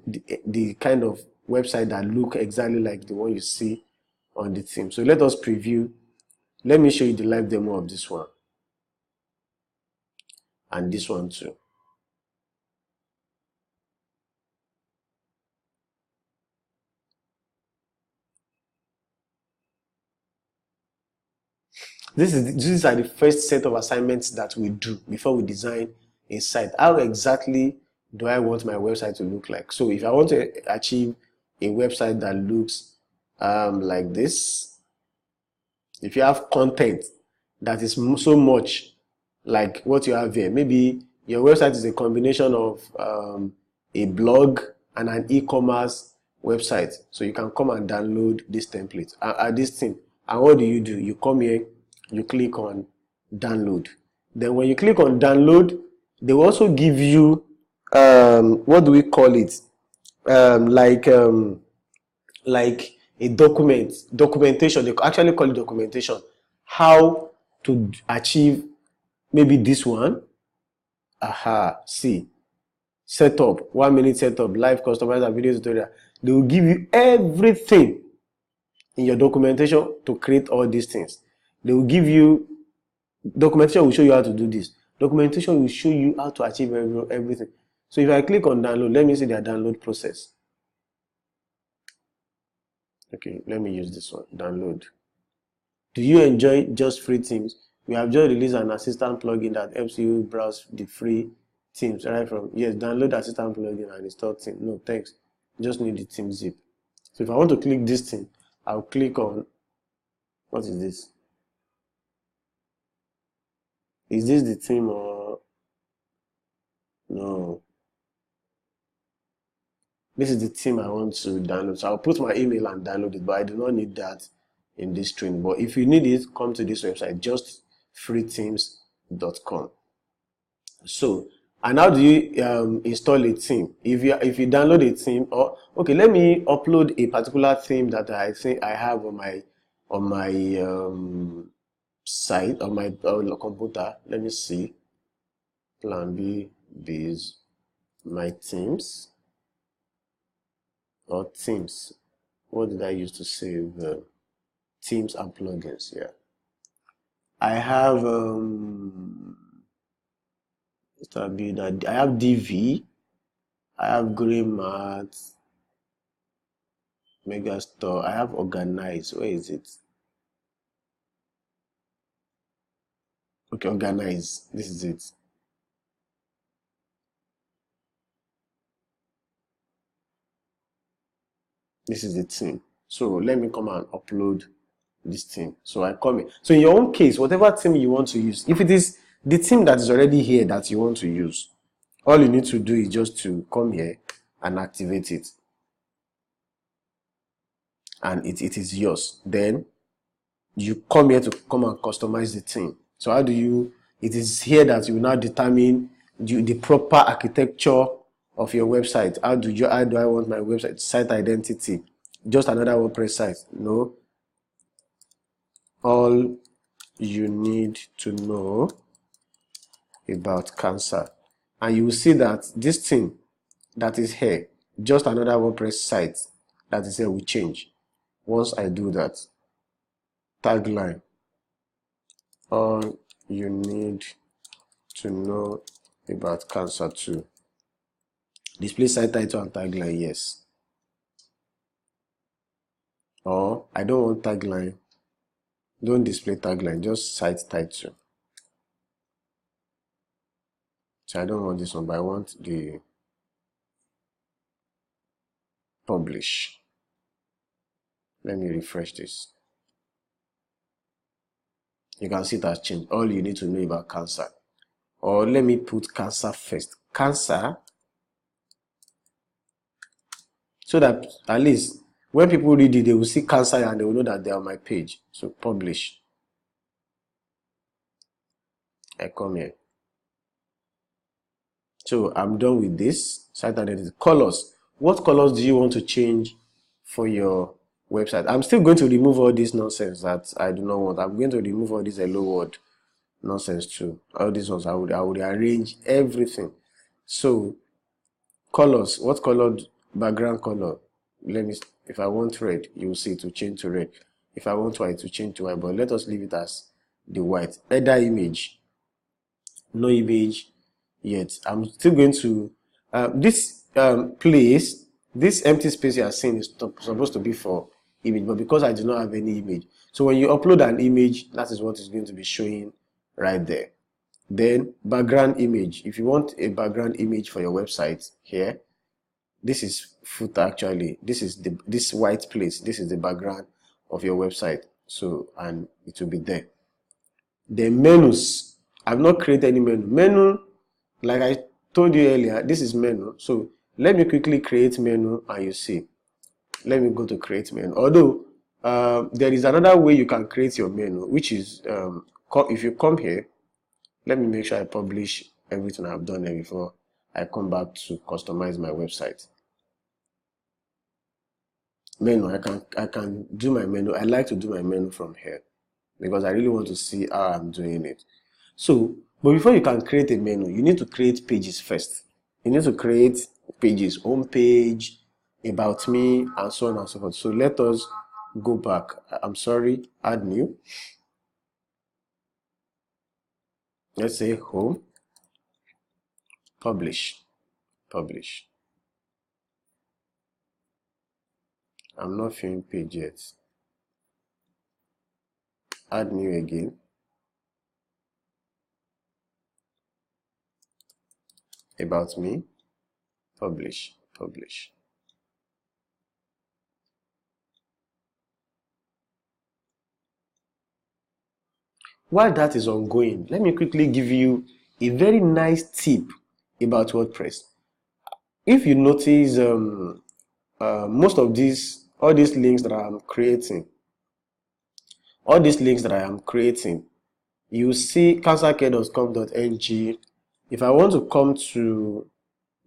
the kind of website that look exactly like the one you see on the theme. So let us preview. Let me show you the live demo of this one and this one too. These are the first set of assignments that we do before we design a site. How exactly do I want my website to look like? So if I want to achieve a website that looks like this, if you have content that is so much like what you have here, maybe your website is a combination of a blog and an e-commerce website, so you can come and download this template, this thing. And what do? You come here, you click on download. Then when you click on download, they will also give you what do we call it, like a documentation. They actually call it documentation, how to achieve maybe this one. See, setup, 1 minute setup, live customizer video tutorial. They will give you everything in your documentation to create all these things. They will give you documentation, will show you how to do this. Documentation will show you how to achieve everything. So if I click on download, let me see their download process. Okay, let me use this one, download. Do you enjoy just free themes? We have just released an assistant plugin that helps you browse the free themes right from. Yes, download assistant plugin and install theme. No, thanks. Just need the theme zip. So if I want to click this thing, I'll click on, what is this? Is this the theme or no? This is the theme I want to download. So I'll put my email and download it, but I do not need that in this training. But if you need it, come to this website, justfreethemes.com. So, and how do you install a theme? If you download a theme, or okay, let me upload a particular theme that I think I have on my site, on my computer. Let me see. Plan B biz my themes or themes. What did I use to save themes and plugins? Yeah, I have I have DV, I have Green Mat, Megastore, I have Organize. Where is it? Okay, Organize. This is it. This is the theme. So let me come and upload this theme. So I come in. So in your own case, whatever theme you want to use, if it is the theme that is already here that you want to use, All you need to do is just to come here and activate it, and it is yours. Then you come here to come and customize the theme. So how do you, it is here that you will now determine the proper architecture of your website. How do I want my website? Site identity, just another WordPress site? No. All you need to know about cancer. And you will see that this thing that is here, just another WordPress site that is here, will change once I do that. Tagline: all you need to know about cancer too. Display site title and tagline, yes. Or I don't want tagline, don't display tagline, just site title. So I don't want this one, but I want the publish. Let me refresh this. You can see it has changed. All you need to know about cancer. Or let me put cancer first. Cancer, so that at least when people read it, they will see cancer and they will know that they are on my page. So publish. I come here. So I'm done with this. Site identity. Colors. What colors do you want to change for your website? I'm still going to remove all this nonsense that I do not want. I'm going to remove all this hello world nonsense too. All these ones I would arrange everything. So colors. What color? Background color. Let me, if I want red, you will see it will change to red. If I want white, to change to white. But let us leave it as the white. Header image. No image yet. I'm still going to this place, this empty space you are seeing is supposed to be for image, but because I do not have any image, so when you upload an image, that is what is going to be showing right there. Then background image. If you want a background image for your website, here, this is footer. Actually, this is this white place, this is the background of your website. So, and it will be there. The menus, I've not created any menu, like I told you earlier. This is menu. So let me quickly create menu, and you see, let me go to create menu. Although there is another way you can create your menu, which is if you come here, let me make sure I publish everything I've done there before I come back to customize my website. Menu, I can do my menu. I like to do my menu from here because I really want to see how I'm doing it. So, but before you can create a menu, you need to create pages first. You need to create pages, home page, about me, and so on and so forth. So let us go back. I'm sorry, add new. Let's say home, publish. I'm not filling page yet. Add new again. About me, publish. While that is ongoing, let me quickly give you a very nice tip about WordPress. If you notice, most of all these links that I am creating, you see cancercare.com.ng. If I want to come to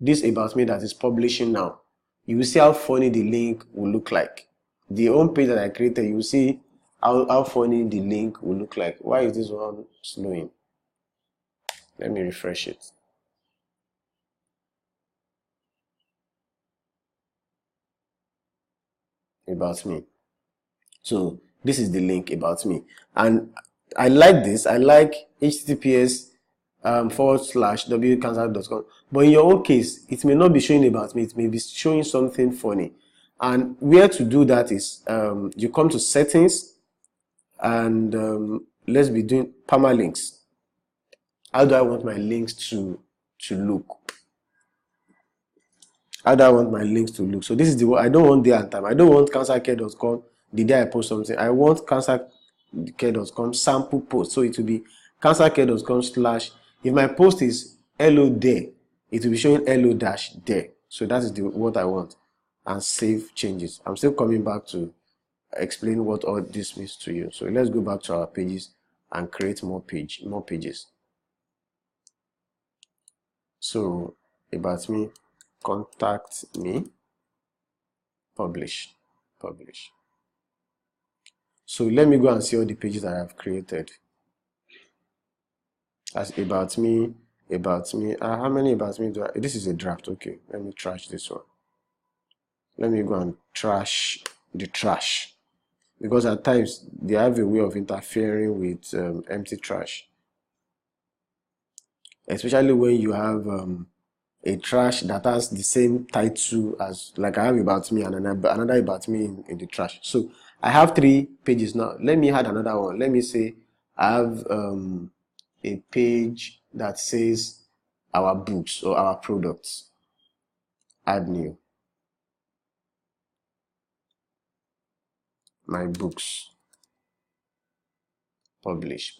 this about me that is publishing now, you will see how funny the link will look like. The home page that I created, you will see how funny the link will look like. Why is this one slowing? Let me refresh it. About me. So this is the link about me, and I like this. I like https /wcancer.com. But in your own case, it may not be showing about me. It may be showing something funny. And where to do that is you come to settings, and let's be doing permalinks. How do I want my links to look? How do I want my links to look? So this is the one. I don't want day and time. I don't want cancercare.com the day I post something. I want cancercare.com sample post. So it will be cancercare.com / if my post is hello there, it will be showing hello dash there. So that is what I want. And save changes. I'm still coming back to explain what all this means to you. So let's go back to our pages and create more pages. So about me, contact me, publish. So let me go and see all the pages that I have created. As about me. How many about me do I? This is a draft. Okay, let me trash this one. Let me go and trash the trash, because at times they have a way of interfering with empty trash, especially when you have a trash that has the same title as, like I have about me and another about me in the trash. So I have 3 pages now. Let me add another one. Let me say I have a page that says our books or our products. Add new. My books. Publish.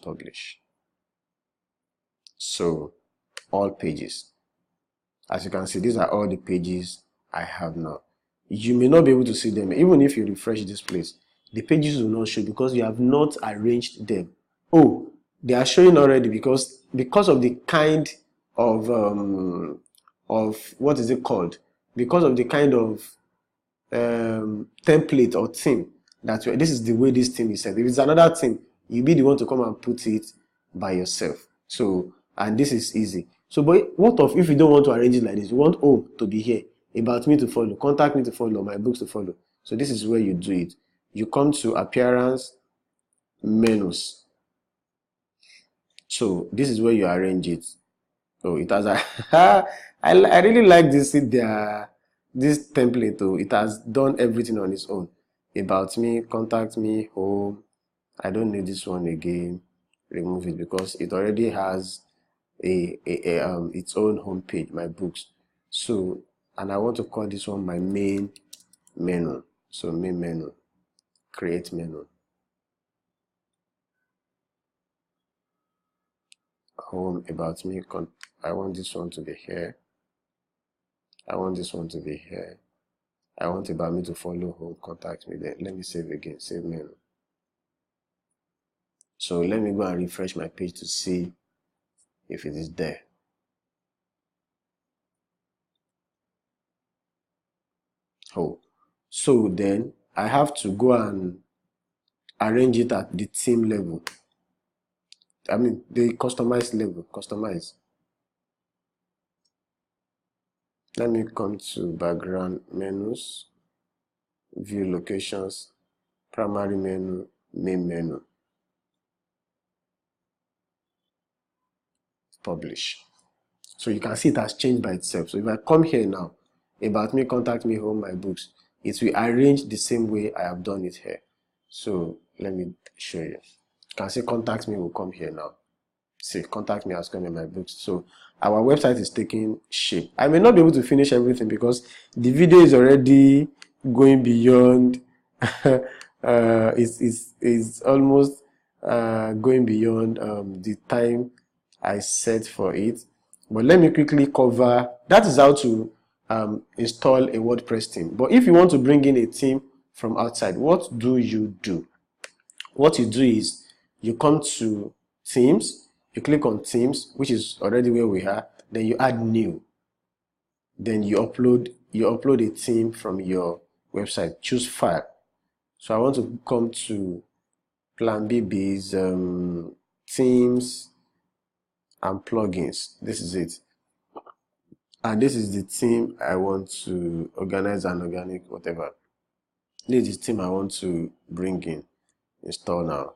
So all pages. As you can see, these are all the pages I have now. You may not be able to see them. Even if you refresh this place, the pages will not show because you have not arranged them. Oh, they are showing already because of the kind of what is it called? Because of the kind of template or theme that this is the way this theme is set. If it's another theme, you'll be the one to come and put it by yourself. So, and this is easy. So, but what if you don't want to arrange it like this? You want home to be here, about me to follow, contact me to follow, my books to follow. So this is where you do it. You come to appearance, menus. So this is where you arrange it. Oh, it has a I really like this template though. It has done everything on its own. About me, contact me, home. I don't need this one again. Remove it because it already has its own home page, my books. So, and I want to call this one my main menu. So main menu, create menu. Home, about me, I want this one to be here. I want this one to be here. I want about me to follow, home, contact me. Then let me save again, save menu. So let me go and refresh my page to see if it is there. Oh, so then I have to go and arrange it at the theme level. I mean the customized level, customize. Let me come to background menus, view locations, primary menu, main menu, publish. So you can see it has changed by itself. So if I come here now, about me, contact me, home, my books, it will arrange the same way I have done it here. So let me show you. You can see contact me will come here now. See, contact me has come in my books. So our website is taking shape. I may not be able to finish everything because the video is already going beyond it's almost going beyond the time I set for it. But let me quickly cover. That is how to install a WordPress theme. But if you want to bring in a theme from outside, what do you do? What you do is you come to themes, you click on themes, which is already where we are, then you add new. Then you upload a theme from your website. Choose file. So I want to come to Plan BB's themes and plugins. This is it. And this is the theme I want to organize and organic, whatever. This is the theme I want to bring in. Install now.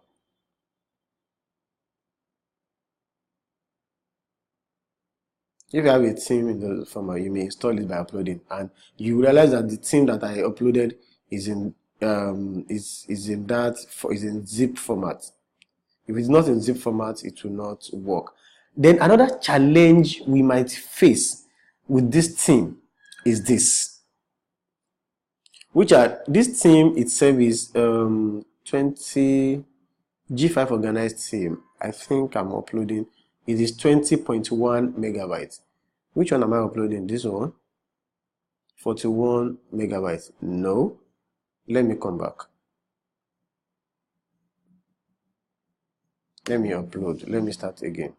If you have a theme in the format, you may install it by uploading, and you realize that the theme that I uploaded is in zip format. If it's not in zip format, it will not work. Then another challenge we might face with this theme is this, this theme itself is 20 G5 organized theme. I think I'm uploading. It is 20.1 megabytes, Which one am I uploading? This one? 41 megabytes. No. Let me come back. Let me upload. Let me start again.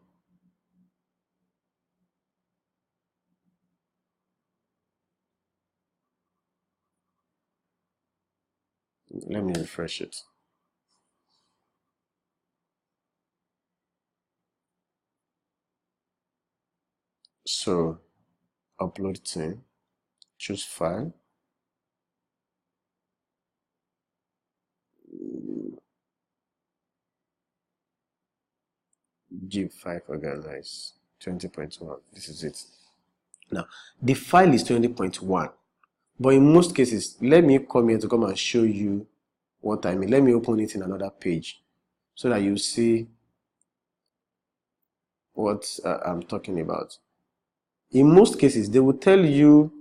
Let me refresh it. So, upload thing. Choose file. Zip 5 organize 20.1. This is it. Now, the file is 20.1. But in most cases, let me come here to come and show you what I mean. Let me open it in another page so that you see what I'm talking about. In most cases, they will tell you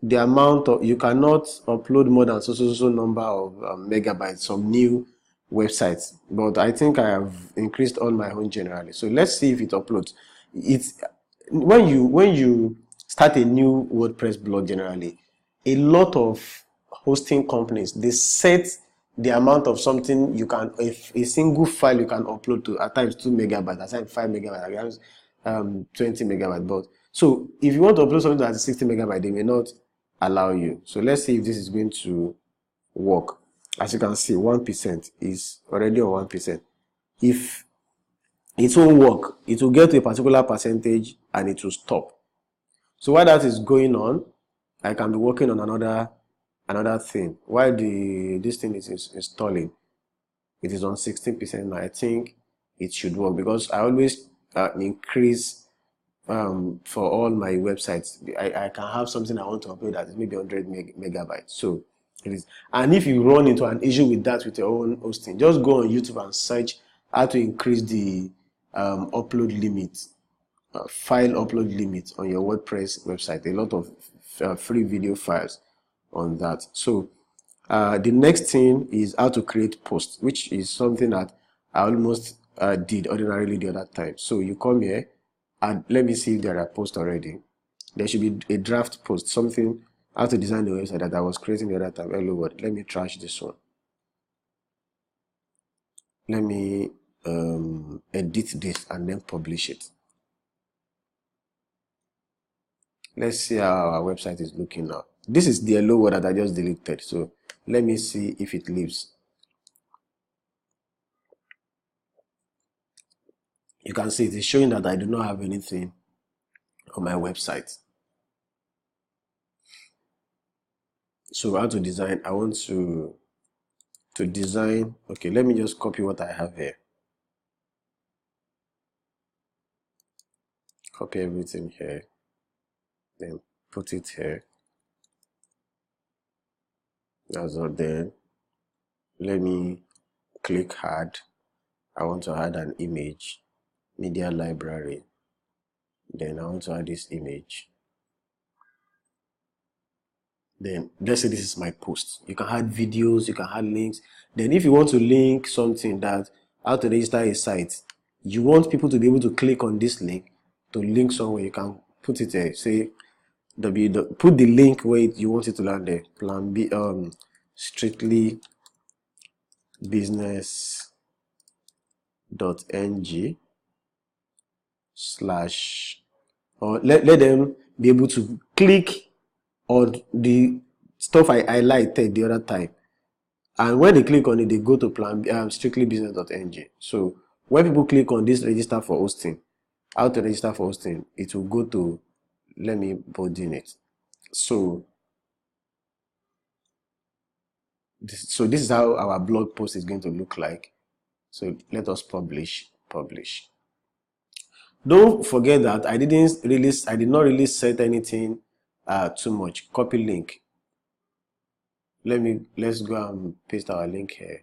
the amount of, you cannot upload more than so number of megabytes from new websites. But I think I have increased on my own generally. So let's see if it uploads. It's when you start a new WordPress blog generally, a lot of hosting companies, they set the amount of something you can, if a single file you can upload to, at times 2 megabytes, at times 5 megabytes, at times 20 megabytes. But so if you want to upload something that is 60 megabytes, they may not allow you. So let's see if this is going to work. As you can see, 1% is already on 1%. If it won't work, it will get to a particular percentage and it will stop. So while that is going on, I can be working on another thing. While this thing is installing, it is on 16% now. I think it should work because I always increase for all my websites. I can have something I want to upload that is maybe 100 megabytes. So it is. And if you run into an issue with that with your own hosting, just go on YouTube and search how to increase the upload limit, file upload limit on your WordPress website. A lot of free video files on that. So the next thing is how to create posts, which is something that I almost did ordinarily the other time. So you come here and let me see if there are posts already. There should be a draft post, something how to design the website that I was creating the other time. Hello world. Let me trash this one. Let me edit this and then publish it. Let's see how our website is looking now. This is the hello world that I just deleted. So let me see if it lives. You can see it is showing that I do not have anything on my website. So how to design? I want to design. Okay, let me just copy what I have here. Copy everything here. Then put it here. That's all. Then let me click add. I want to add an image, media library. Then I want to add this image. Then let's say this is my post. You can add videos, you can add links. Then if you want to link something that how to register a site, you want people to be able to click on this link to link somewhere, you can put it there. Say put the link where you want it to land there. Plan B, strictly business.ng / or let them be able to click on the stuff I highlighted the other time, and when they click on it, they go to plan strictly business.ng. So when people click on this register for hosting, how to register for hosting, it will go to, let me bolding it. So this is how our blog post is going to look like. So let us publish. Don't forget that I did not really set anything too much. Copy link. Let's go and paste our link here.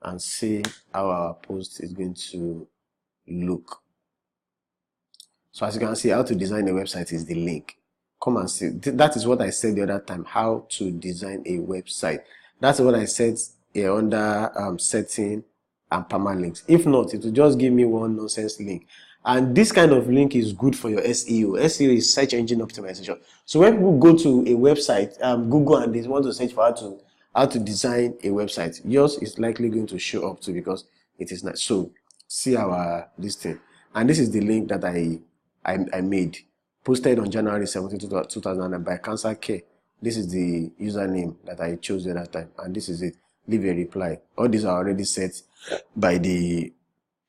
And see how our post is going to look. So as you can see, how to design a website is the link. Come and see. That is what I said the other time, how to design a website. That's what I said here under setting and permalinks. If not, it will just give me one nonsense link. And this kind of link is good for your SEO. SEO is search engine optimization. So when people go to a website, Google, and they want to search for how to design a website, yours is likely going to show up too, because it is nice. So see our this thing, and this is the link that I made, posted on January 17, 2009 by Cancer Care. This is the username that I chose the other time, and this is it. Leave a reply. All these are already set by the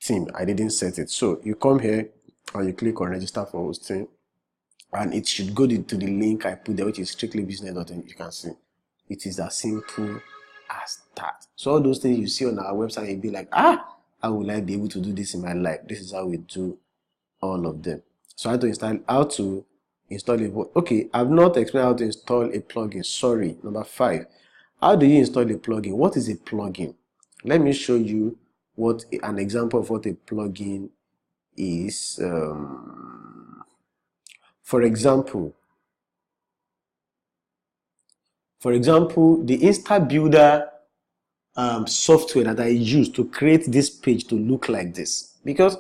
team. I didn't set it. So you come here and you click on register for hosting, and it should go to the link I put there, which is strictlybusiness.in. You can see it is as simple as that. So all those things you see on our website, you'll be like, how will I be able to do this in my life? This is how we do all of them. So how to install it. Okay, I've not explained how to install a plugin. Sorry. Number 5. How do you install a plugin? What is a plugin? Let me show you an example of what a plugin is. For example, the Insta Builder software that I use to create this page to look like this, because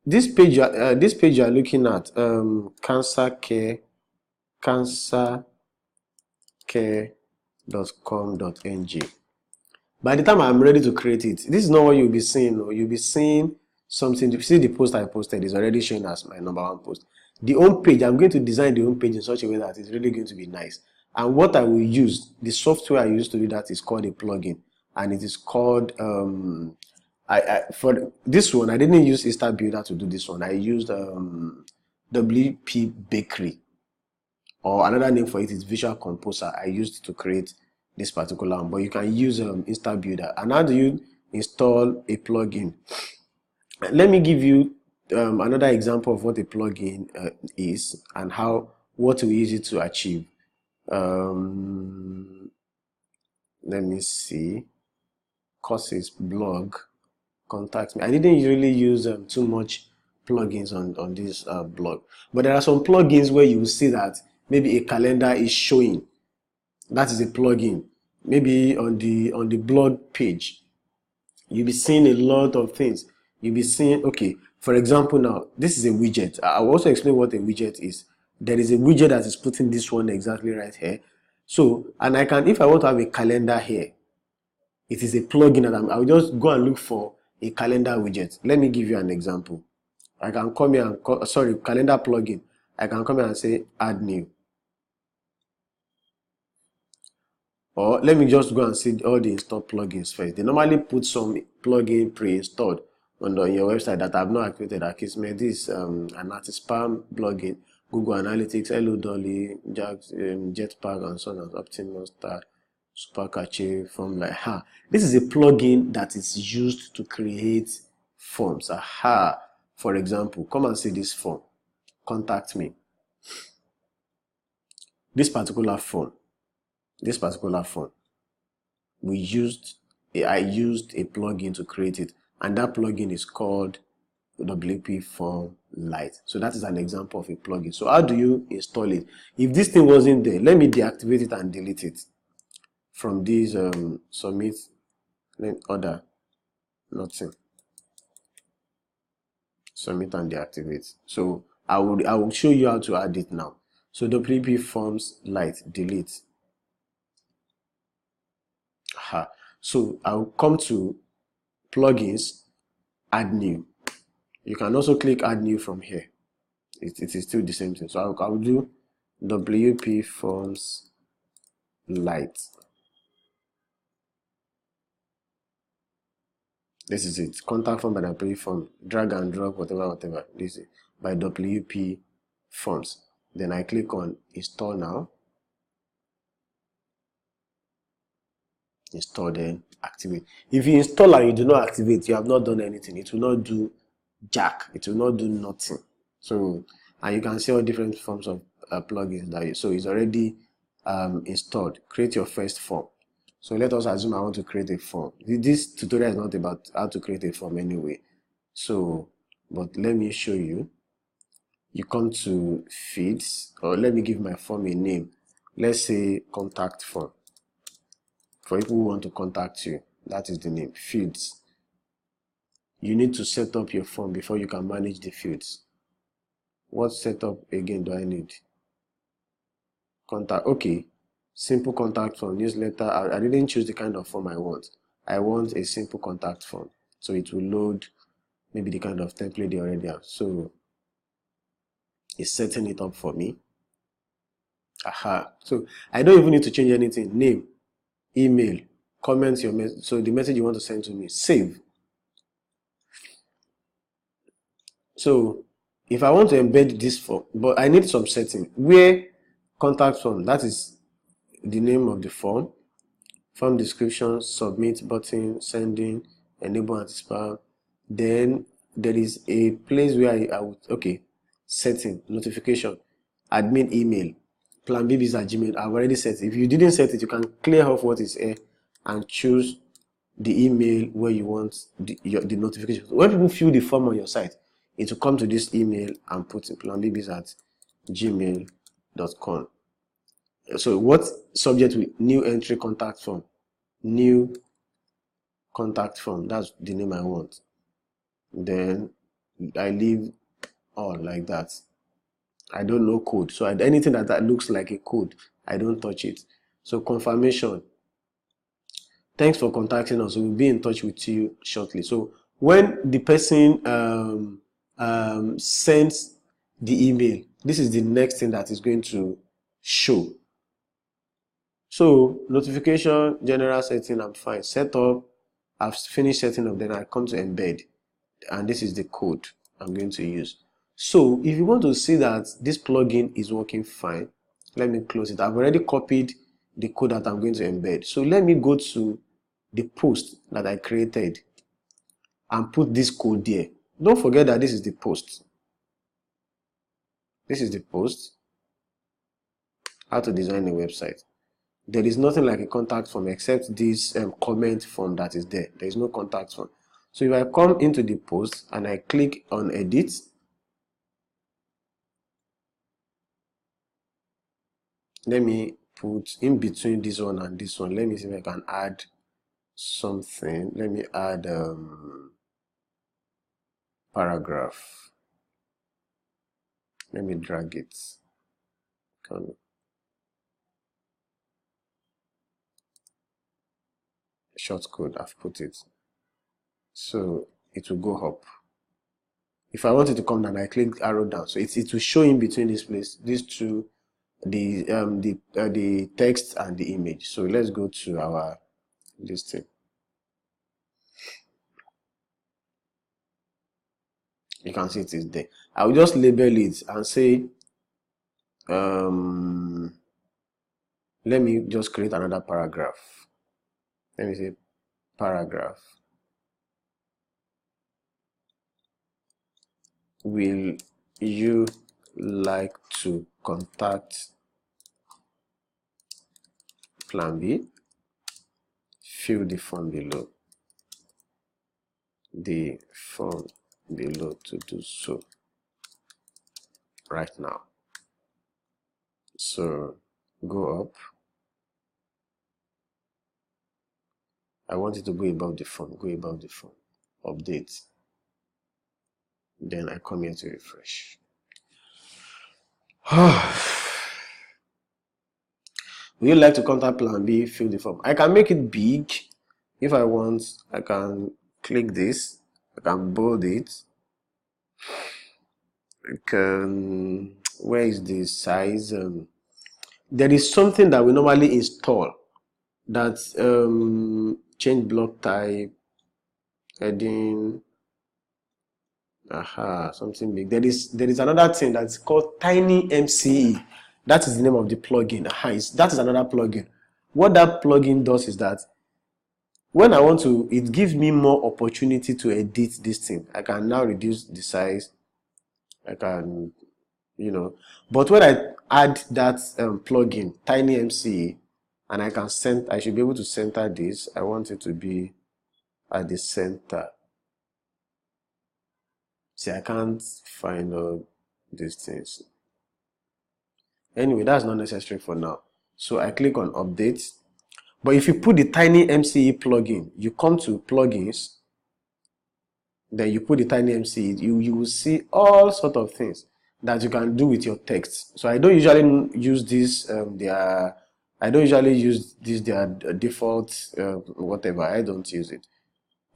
this page you are looking at, cancercare.com.ng. By the time I'm ready to create it, this is not what you'll be seeing. You'll be seeing something. You see the post I posted is already showing as my number 1 post. The home page, I'm going to design the home page in such a way that it's really going to be nice. And what I will use, the software I use to do that, is called a plugin, and it is called for this one, I didn't use Insta Builder to do this one. I used WP Bakery, or another name for it is Visual Composer. I used to create this particular one, but you can use Insta Builder. And how do you install a plugin? Let me give you another example of what a plugin is and what we use it to achieve. Let me see. Courses, blog, contact me. I didn't really use too much plugins on this blog, but there are some plugins where you will see that maybe a calendar is showing. That is a plugin. Maybe on the blog page, you'll be seeing a lot of things. You'll be seeing, okay, for example, now this is a widget. I will also explain what a widget is. There is a widget that is putting this one exactly right here. So, and I can, if I want to have a calendar here, it is a plugin that I will just go and look for a calendar widget. Let me give you an example. I can come here and calendar plugin. I can come here and say add new. Or let me just go and see all the installed plugins first. They normally put some plugin pre-installed on your website that I have not activated. This an anti-spam plugin, Google Analytics, Hello Dolly, Jetpack, and so on, Optimus Star, Super Cache, form like This is a plugin that is used to create forms. For example, come and see this form. Contact me. This particular form, I used a plugin to create it, and that plugin is called WP Form Lite. So that is an example of a plugin. So how do you install it? If this thing wasn't there, let me deactivate it and delete it from these submit, order, nothing. Submit and deactivate. So I will show you how to add it now. So WP Forms Lite, delete. So I'll come to plugins, add new. You can also click add new from here. It is still the same thing. So I'll do WP Forms Lite. This is it. Contact form by WP form. Drag and drop, whatever. This is by WP Forms. Then I click on install now. Install, then activate. If you install and you do not activate, you have not done anything. It will not do jack. It will not do nothing. So, and you can see all different forms of plugins so it's already installed. Create your first form. So let us assume I want to create a form. This tutorial is not about how to create a form anyway. So, but let me show you. You come to feeds, or let me give my form a name. Let's say contact form. For people who want to contact you, that is the name, feeds. you need to set up your form before you can manage the fields. What setup again do I need? Contact. Okay, simple contact form, newsletter. I didn't choose the kind of form I want. I want a simple contact form, so it will load maybe the kind of template they already have. So it's setting it up for me. Aha. So I don't even need to change anything. Name, email, comment your message. So the message you want to send to me, save. So if I want to embed this form, but I need some setting where contact form, that is the name of the form, form description, submit button, sending, enable anti-spam. Then there is a place where I would, okay, setting, notification, admin email, planbbs@gmail. I've already set it. If you didn't set it, you can clear off what is here and choose the email where you want the notification. When people fill the form on your site, it will come to this email and put in planbbs@gmail.com. So what subject with new entry contact form? New contact form. That's the name I want. Then I leave all like that. I don't know code. So anything that looks like a code, I don't touch it. So confirmation. Thanks for contacting us. We'll be in touch with you shortly. So when the person sends the email, this is the next thing that is going to show. So notification, general setting, I'm fine. Setup, I've finished setting up. Then I come to embed, and this is the code I'm going to use. So if you want to see that this plugin is working fine, let me close it. I've already copied the code that I'm going to embed. So let me go to the post that I created and put this code there. Don't forget that this is the post. This is the post. How to design a website. There is nothing like a contact form except this comment form that is there. There is no contact form. So if I come into the post and I click on edit, let me put in between this one and this one. Let me see if I can add something. Let me add paragraph. Let me drag it. Short code, I've put it. So it will go up. If I want it to come down, I click arrow down. So it will show in between this place, these two, the text and the image. So let's go to our listing. You can see it is there. I will just label it and say, let me just create another paragraph. Let me say paragraph. Will you like to contact Plan B? Fill the form below. The form below to do so right now. So go up. I want it to go above the form. Go above the form. Update. Then I come here to refresh. Would you like to contact Plan B? Fill the form. I can make it big if I want. I can click this. I can bold it. I can. Where is the size? There is something that we normally install. That's change block type, heading. Something big. There is another thing that's called Tiny MCE. That is the name of the plugin. That is another plugin. What that plugin does is that when I want to, it gives me more opportunity to edit this thing. I can now reduce the size. I can, but when I add that plugin, Tiny MCE, and I should be able to center this. I want it to be at the center. See, I can't find all these things. Anyway, that's not necessary for now. So I click on update. But if you put the Tiny MCE plugin, you come to plugins, then you put the TinyMC, you will see all sort of things that you can do with your text. So I don't usually use this their default whatever. I don't use it.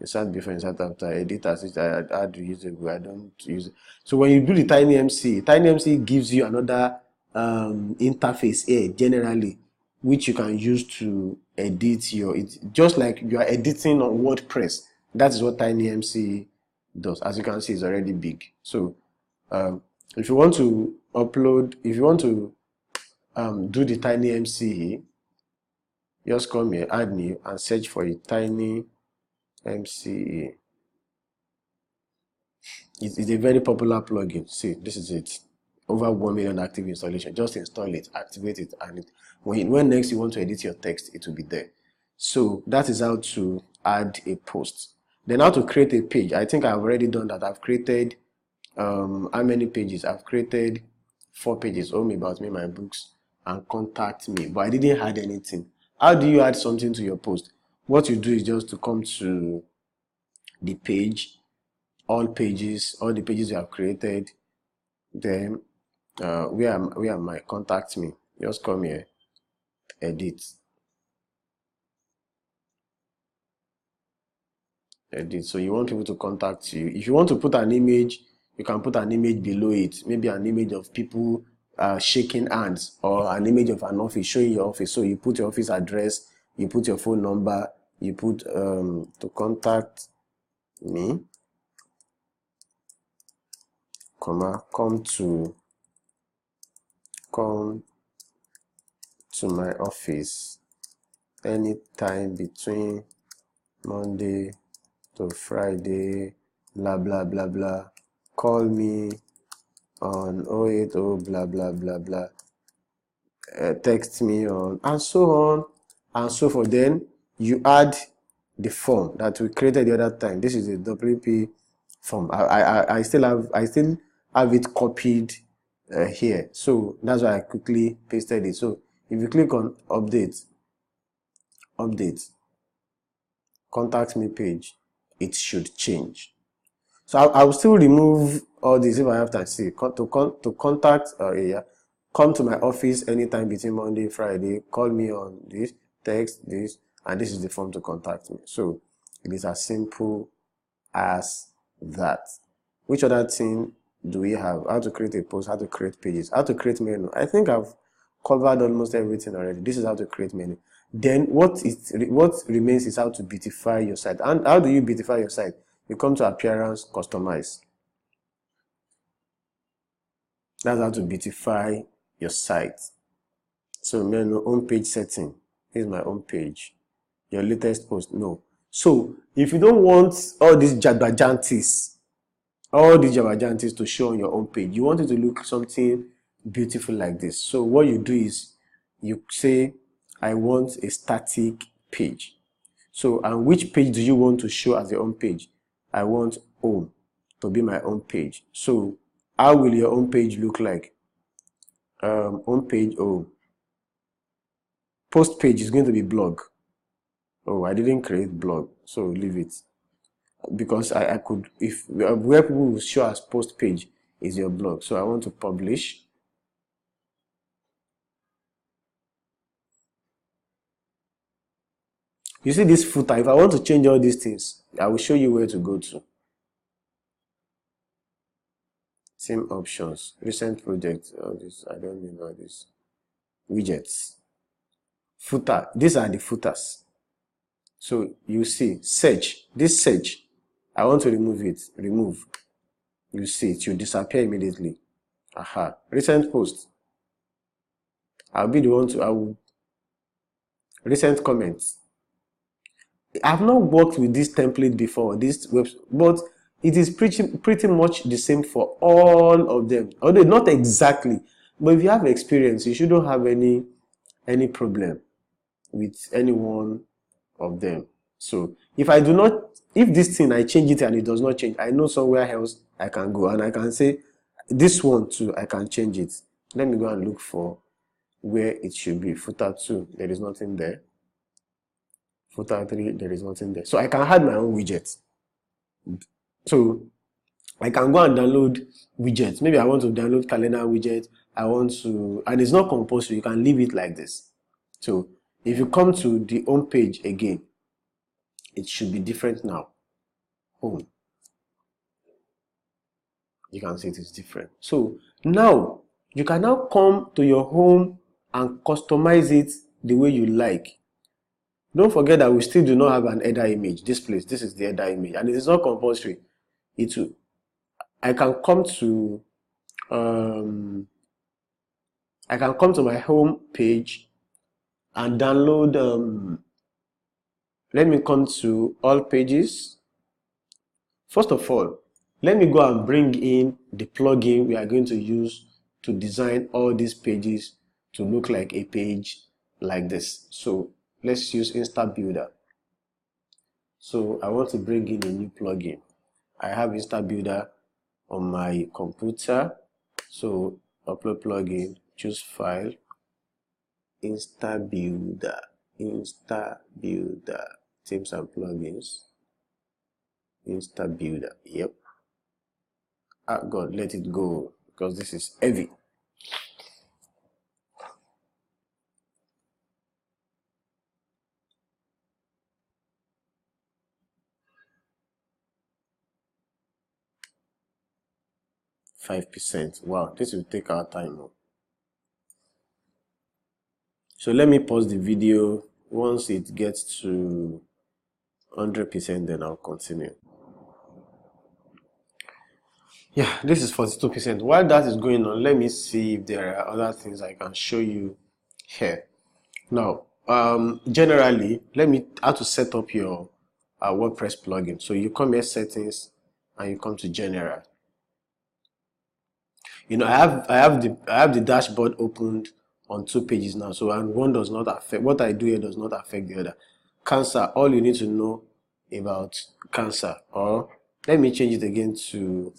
Insert before, insert after, edit as I add reusable. I don't use it. So when you do the TinyMC gives you another interface here generally, which you can use to edit just like you are editing on WordPress. That is what TinyMC does. As you can see, it's already big. So if you want to do the TinyMC, just come here, add new, and search for a TinyMC. It's a very popular plugin. See, this is it. Over 1 million active installation. Just install it, activate it, and when next you want to edit your text, it will be there. So that is how to add a post. Then how to create a page. I think I've already done that. I've created how many pages? I've created 4 pages. Home, about me, my books, and contact me. But I didn't add anything. How do you add something to your post? What you do is just to come to the page, all the pages you have created. Then where am I? Contact me. Just come here, edit. So you want people to contact you. If you want to put an image, you can put an image below it. Maybe an image of people shaking hands, or an image of an office, showing your office. So you put your office address, you put your phone number, you put to contact me, comma, come to my office anytime between Monday to Friday, blah blah blah blah. Call me on 080 blah blah blah blah. Text me on, and so on and so forth. Then you add the form that we created the other time. This is a WP form. I still have it copied here, so that's why I quickly pasted it. So if you click on update contact me page, it should change. So I will still remove all this if I have time. See, to contact come to my office anytime between Monday and Friday. Call me on this, text this, and this is the form to contact me. So it is as simple as that. Which other thing do we have? How to create a post, how to create pages, how to create menu. I think I've covered almost everything already. This is how to create menu. Then what remains is how to beautify your site. And how do you beautify your site? You come to appearance, customize. That's how to beautify your site. So menu, home page setting. Here's my home page. Your latest post. No. So if you don't want all these jabajantis to show on your home page, you want it to look something beautiful like this. So what you do is you say, I want a static page. So, and which page do you want to show as your home page? I want home to be my home page. So how will your home page look like? Home page, post page is going to be blog. Oh, I didn't create blog, so leave it, because I could, if where people will show as post page is your blog. So I want to publish. You see this footer. If I want to change all these things, I will show you where to go to. Same options, recent projects, all this, I don't know all this. Widgets, footer, these are the footers. So you see, search, this search, I want to remove it, remove. You see, it will disappear immediately. Aha, recent post. I'll be the one to, recent comments. I've not worked with this template before, this website, but it is pretty much the same for all of them. Although not exactly, but if you have experience, you shouldn't have any problem with any one of them. So if this thing I change it and it does not change, I know somewhere else I can go, and I can say this one too, I can change it. Let me go and look for where it should be. Footer 2, there is nothing there. Footer 3, there is nothing there. So I can add my own widget. So I can go and download widgets. Maybe I want to download calendar widget. I want to, and it's not compulsory. You can leave it like this. So if you come to the home page again, it should be different now. Home. You can see it is different. So now you can now come to your home and customize it the way you like. Don't forget that we still do not have an header image. This is the header image, and it is not compulsory. I can come to my home page and download. Let me come to all pages. First of all, let me go and bring in the plugin we are going to use to design all these pages to look like a page like this. So let's use Insta Builder. So I want to bring in a new plugin. I have Insta Builder on my computer. So upload plugin, choose file, Insta Builder, themes and plugins, Insta Builder. Yep. Ah, God, let it go because this is heavy. %. Wow, this will take our time. So let me pause the video. Once it gets to 100%, then I'll continue. Yeah, this is 42%. While that is going on, let me see if there are other things I can show you here. Now, generally, how to set up your WordPress plugin. So you come here, settings, and you come to general. You know, I have the dashboard opened on 2 pages now. So, and one does not affect, what I do here does not affect the other. Cancer, all you need to know about cancer, or let me change it again to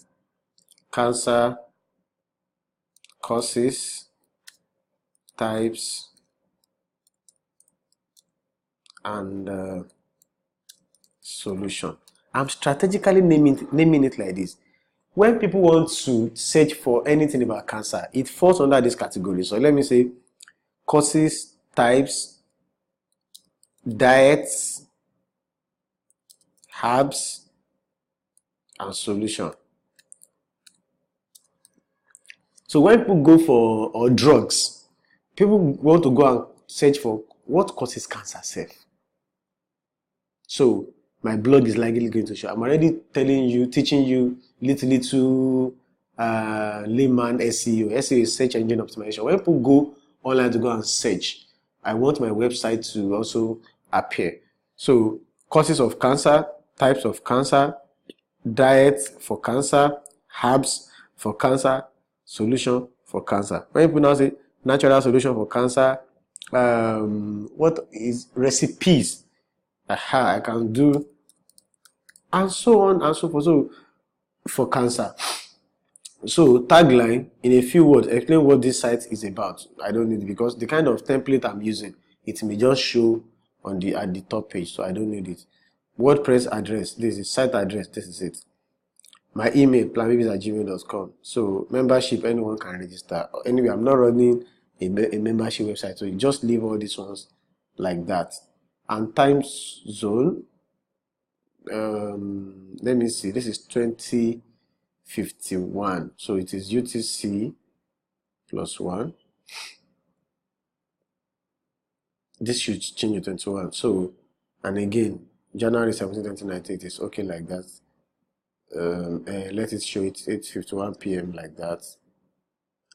cancer, causes, types, and solution. I'm strategically naming it like this. When people want to search for anything about cancer, it falls under this category. So let me say causes, types, diets, herbs, and solution. So when people go for or drugs, people want to go and search for what causes cancer self. So my blog is likely going to show. I'm already teaching you little layman SEO. SEO is search engine optimization. When people go online to go and search, I want my website to also appear. So causes of cancer, types of cancer, diet for cancer, herbs for cancer, solution for cancer. When people now say natural solution for cancer, what is recipes? I can do, and so on and so forth. So for cancer. So tagline, in a few words, explain what this site is about. I don't need it because the kind of template I'm using, it may just show at the top page, so I don't need it. WordPress address, this is site address, this is it. My email, planbabies@gmail.com. So membership, anyone can register. Anyway, I'm not running a membership website, so you just leave all these ones like that. And time zone, let me see, this is 2051, so it is UTC +1. This should change to 21. So, and again, January 17, 2019, it is okay like that. Let it show it 8:51 p.m. like that,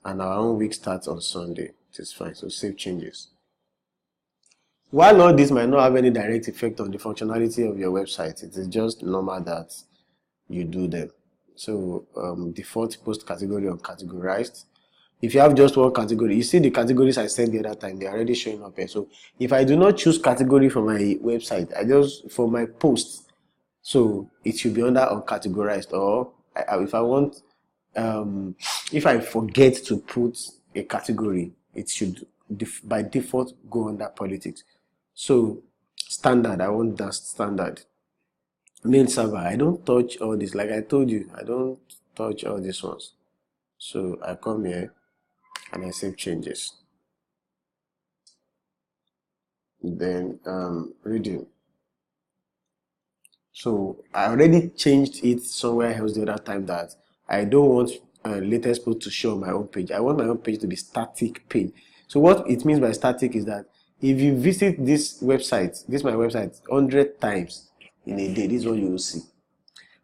and our own week starts on Sunday. It is fine. So save changes. While all this might not have any direct effect on the functionality of your website, it is just normal that you do them. So default post category uncategorized. If you have just one category, you see the categories I said the other time, they're already showing up here. So if I do not choose category for my website, for my posts, so it should be under uncategorized, or if I want, if I forget to put a category, it should by default go under politics. So standard, I want that standard. main server. I don't touch all this. Like I told you, I don't touch all these ones. So I come here and I save changes. Then reading. So I already changed it somewhere else the other time that I don't want latest post to show on my own page. I want my own page to be static page. So what it means by static is that if you visit this website, this my website 100 times in a day, this is what you will see.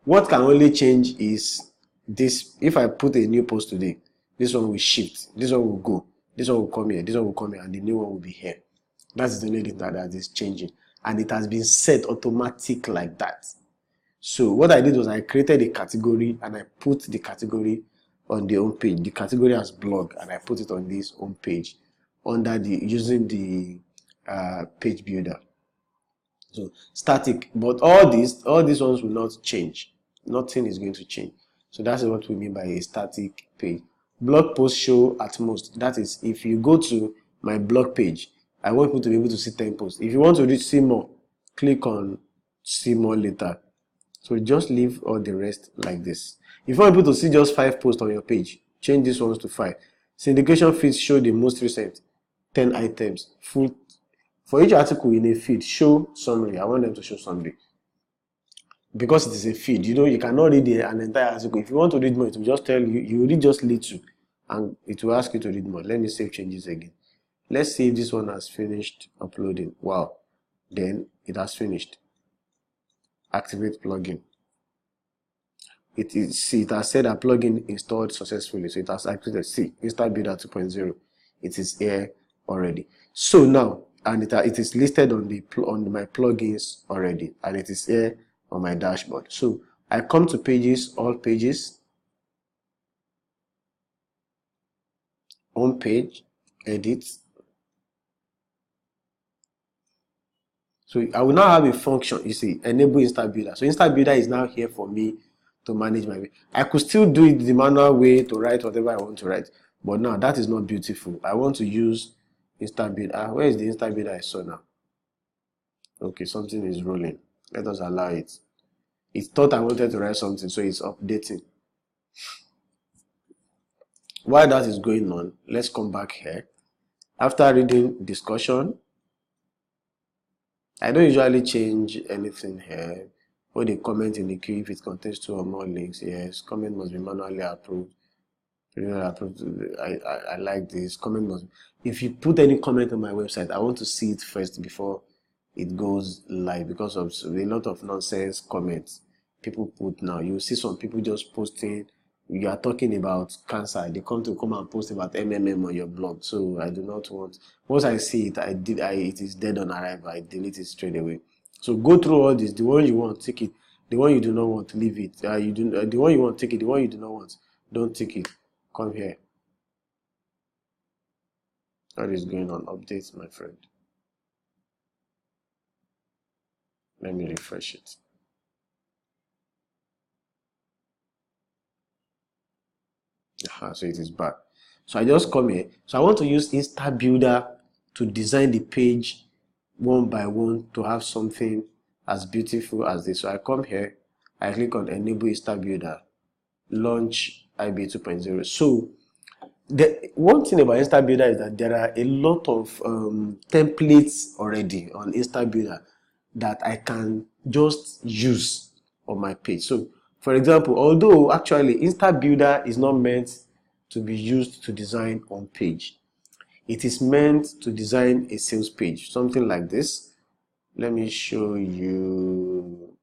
What can only change is this. If I put a new post today, this one will shift, this one will go, this one will come here, this one will come here, and the new one will be here. That's the only thing that is changing, and it has been set automatic like that. So what I did was I created a category and I put the category on the home page. The category as blog, and I put it on this home page under the using the page builder. So static, but all these ones will not change. Nothing is going to change. So that's what we mean by a static page. Blog post show at most. That is, if you go to my blog page, I want people to be able to see 10 posts. If you want to see more, click on see more later. So just leave all the rest like this. If you want people to see just 5 posts on your page, change these ones to 5. Syndication feeds show the most recent 10 items. Full for each article in a feed, show summary. I want them to show summary. Because it is a feed, you cannot read an entire article. If you want to read more, it will just tell you, you read just little, and it will ask you to read more. Let me save changes again. Let's see if this one has finished uploading. Wow. Then it has finished. Activate plugin. It has said that plugin installed successfully. So it has activated. See, Insta Builder 2.0. It is here already. So now, and it is listed on my plugins already, and it is here on my dashboard. So I come to pages, all pages, home page, edit. So I will now have a function, you see, enable Insta Builder. So Insta Builder is now here for me to manage my way. I could still do it the manual way to write whatever I want to write, but now that is not beautiful. I want to use Insta Builder. Where is the Insta Builder I saw now? Okay, something is rolling. Let us allow it. It thought I wanted to write something, so it's updating. While that is going on, let's come back here. After reading discussion, I don't usually change anything here. Put a comment in the queue if it contains 2 or more links. Yes, comment must be manually approved. I like this. Comment must. If you put any comment on my website, I want to see it first before it goes live, because of a lot of nonsense comments people put now. You see some people just posting. You are talking about cancer, they come and post about MMM on your blog. So I do not want. Once I see it, it is dead on arrival. I delete it straight away. So go through all this. The one you want, take it. The one you do not want, leave it. The one you want, take it. The one you do not want, don't take it. Come here. What is going on? Updates, my friend. Let me refresh it. So it is back. So I just come here. So I want to use Insta Builder to design the page one by one to have something as beautiful as this. So I come here, I click on enable Insta Builder, launch IB 2.0. So the one thing about Insta Builder is that there are a lot of templates already on Insta Builder that I can just use on my page. So for example, although actually Insta Builder is not meant to be used to design on page, it is meant to design a sales page, something like this. Let me show you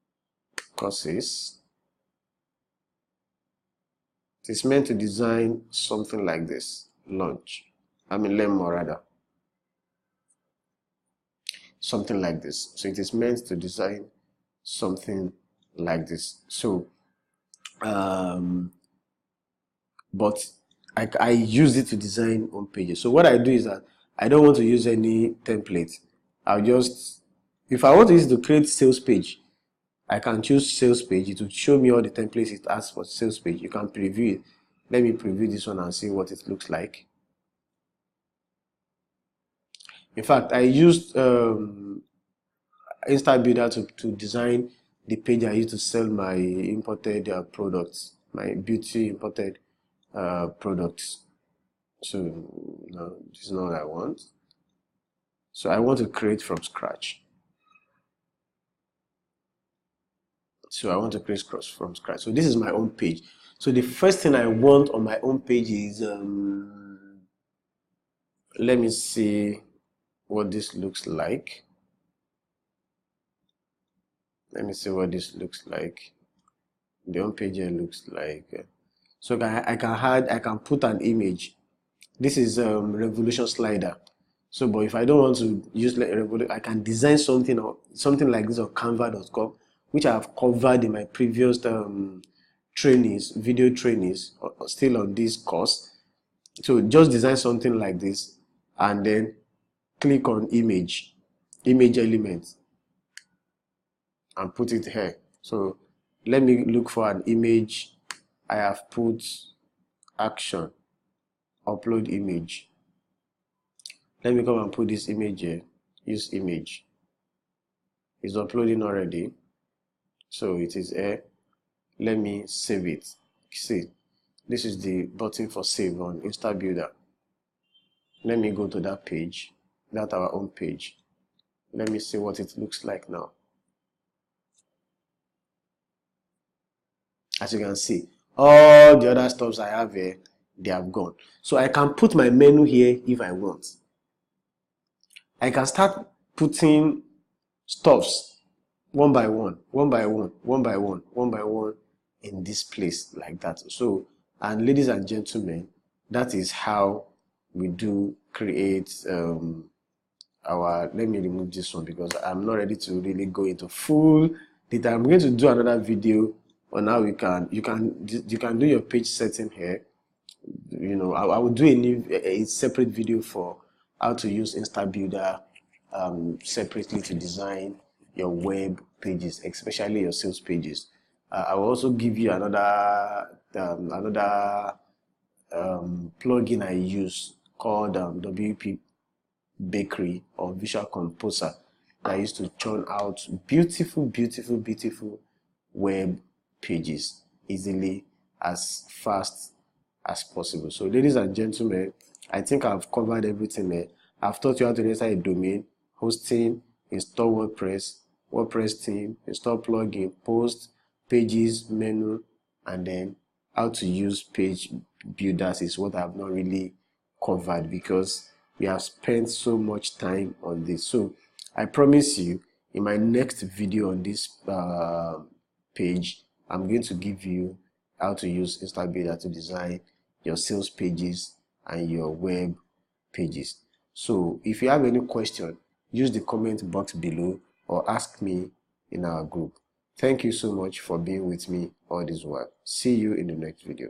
courses. It is meant to design something like this. Learn more rather. Something like this. So it is meant to design something like this. So but I use it to design on pages. So what I do is that I don't want to use any template. If I want to use it to create sales page, I can choose sales page. It will show me all the templates it asks for sales page. You can preview it. Let me preview this one and see what it looks like. In fact, I used Insta Builder to design the page I use to sell my imported products, my beauty imported products. So no, this is not what I want. So I want to create from scratch. From scratch. So this is my own page. So the first thing I want on my own page is let me see what this looks like. Let me see what this looks like. The home page here looks like so I can put an image. This is revolution slider. So but if I don't want to use like revolution, I can design something like this on canva.com, which I have covered in my previous video trainings, still on this course. So just design something like this and then click on image element and put it here. So let me look for an image. I have put action, upload image. Let me come and put this image here. Use image. It's uploading already. So it is here. Let me save it. See, this is the button for save on InstaBuilder. Let me go to that page. That's our own page. Let me see what it looks like now. As you can see, all the other stuffs I have here, they have gone. So I can put my menu here if I want. I can start putting stuffs one by one in this place like that. So, and ladies and gentlemen, that is how we do create let me remove this one because I'm not ready to really go into full detail. I'm going to do another video on how you can do your page setting here. You know, I will do a separate video for how to use InstaBuilder separately to design your web pages, especially your sales pages. I will also give you another plugin I use called WP Bakery or Visual Composer that I used to churn out beautiful web pages easily, as fast as possible. So ladies and gentlemen, I think I've covered everything there. I've taught you how to register a domain, hosting, install WordPress theme, install plugin, post, pages, menu, and then how to use page builders is what I've not really covered because we have spent so much time on this. So I promise you, in my next video on this page, I'm going to give you how to use InstaBuilder to design your sales pages and your web pages. So if you have any question, use the comment box below or ask me in our group. Thank you so much for being with me all this while. See you in the next video.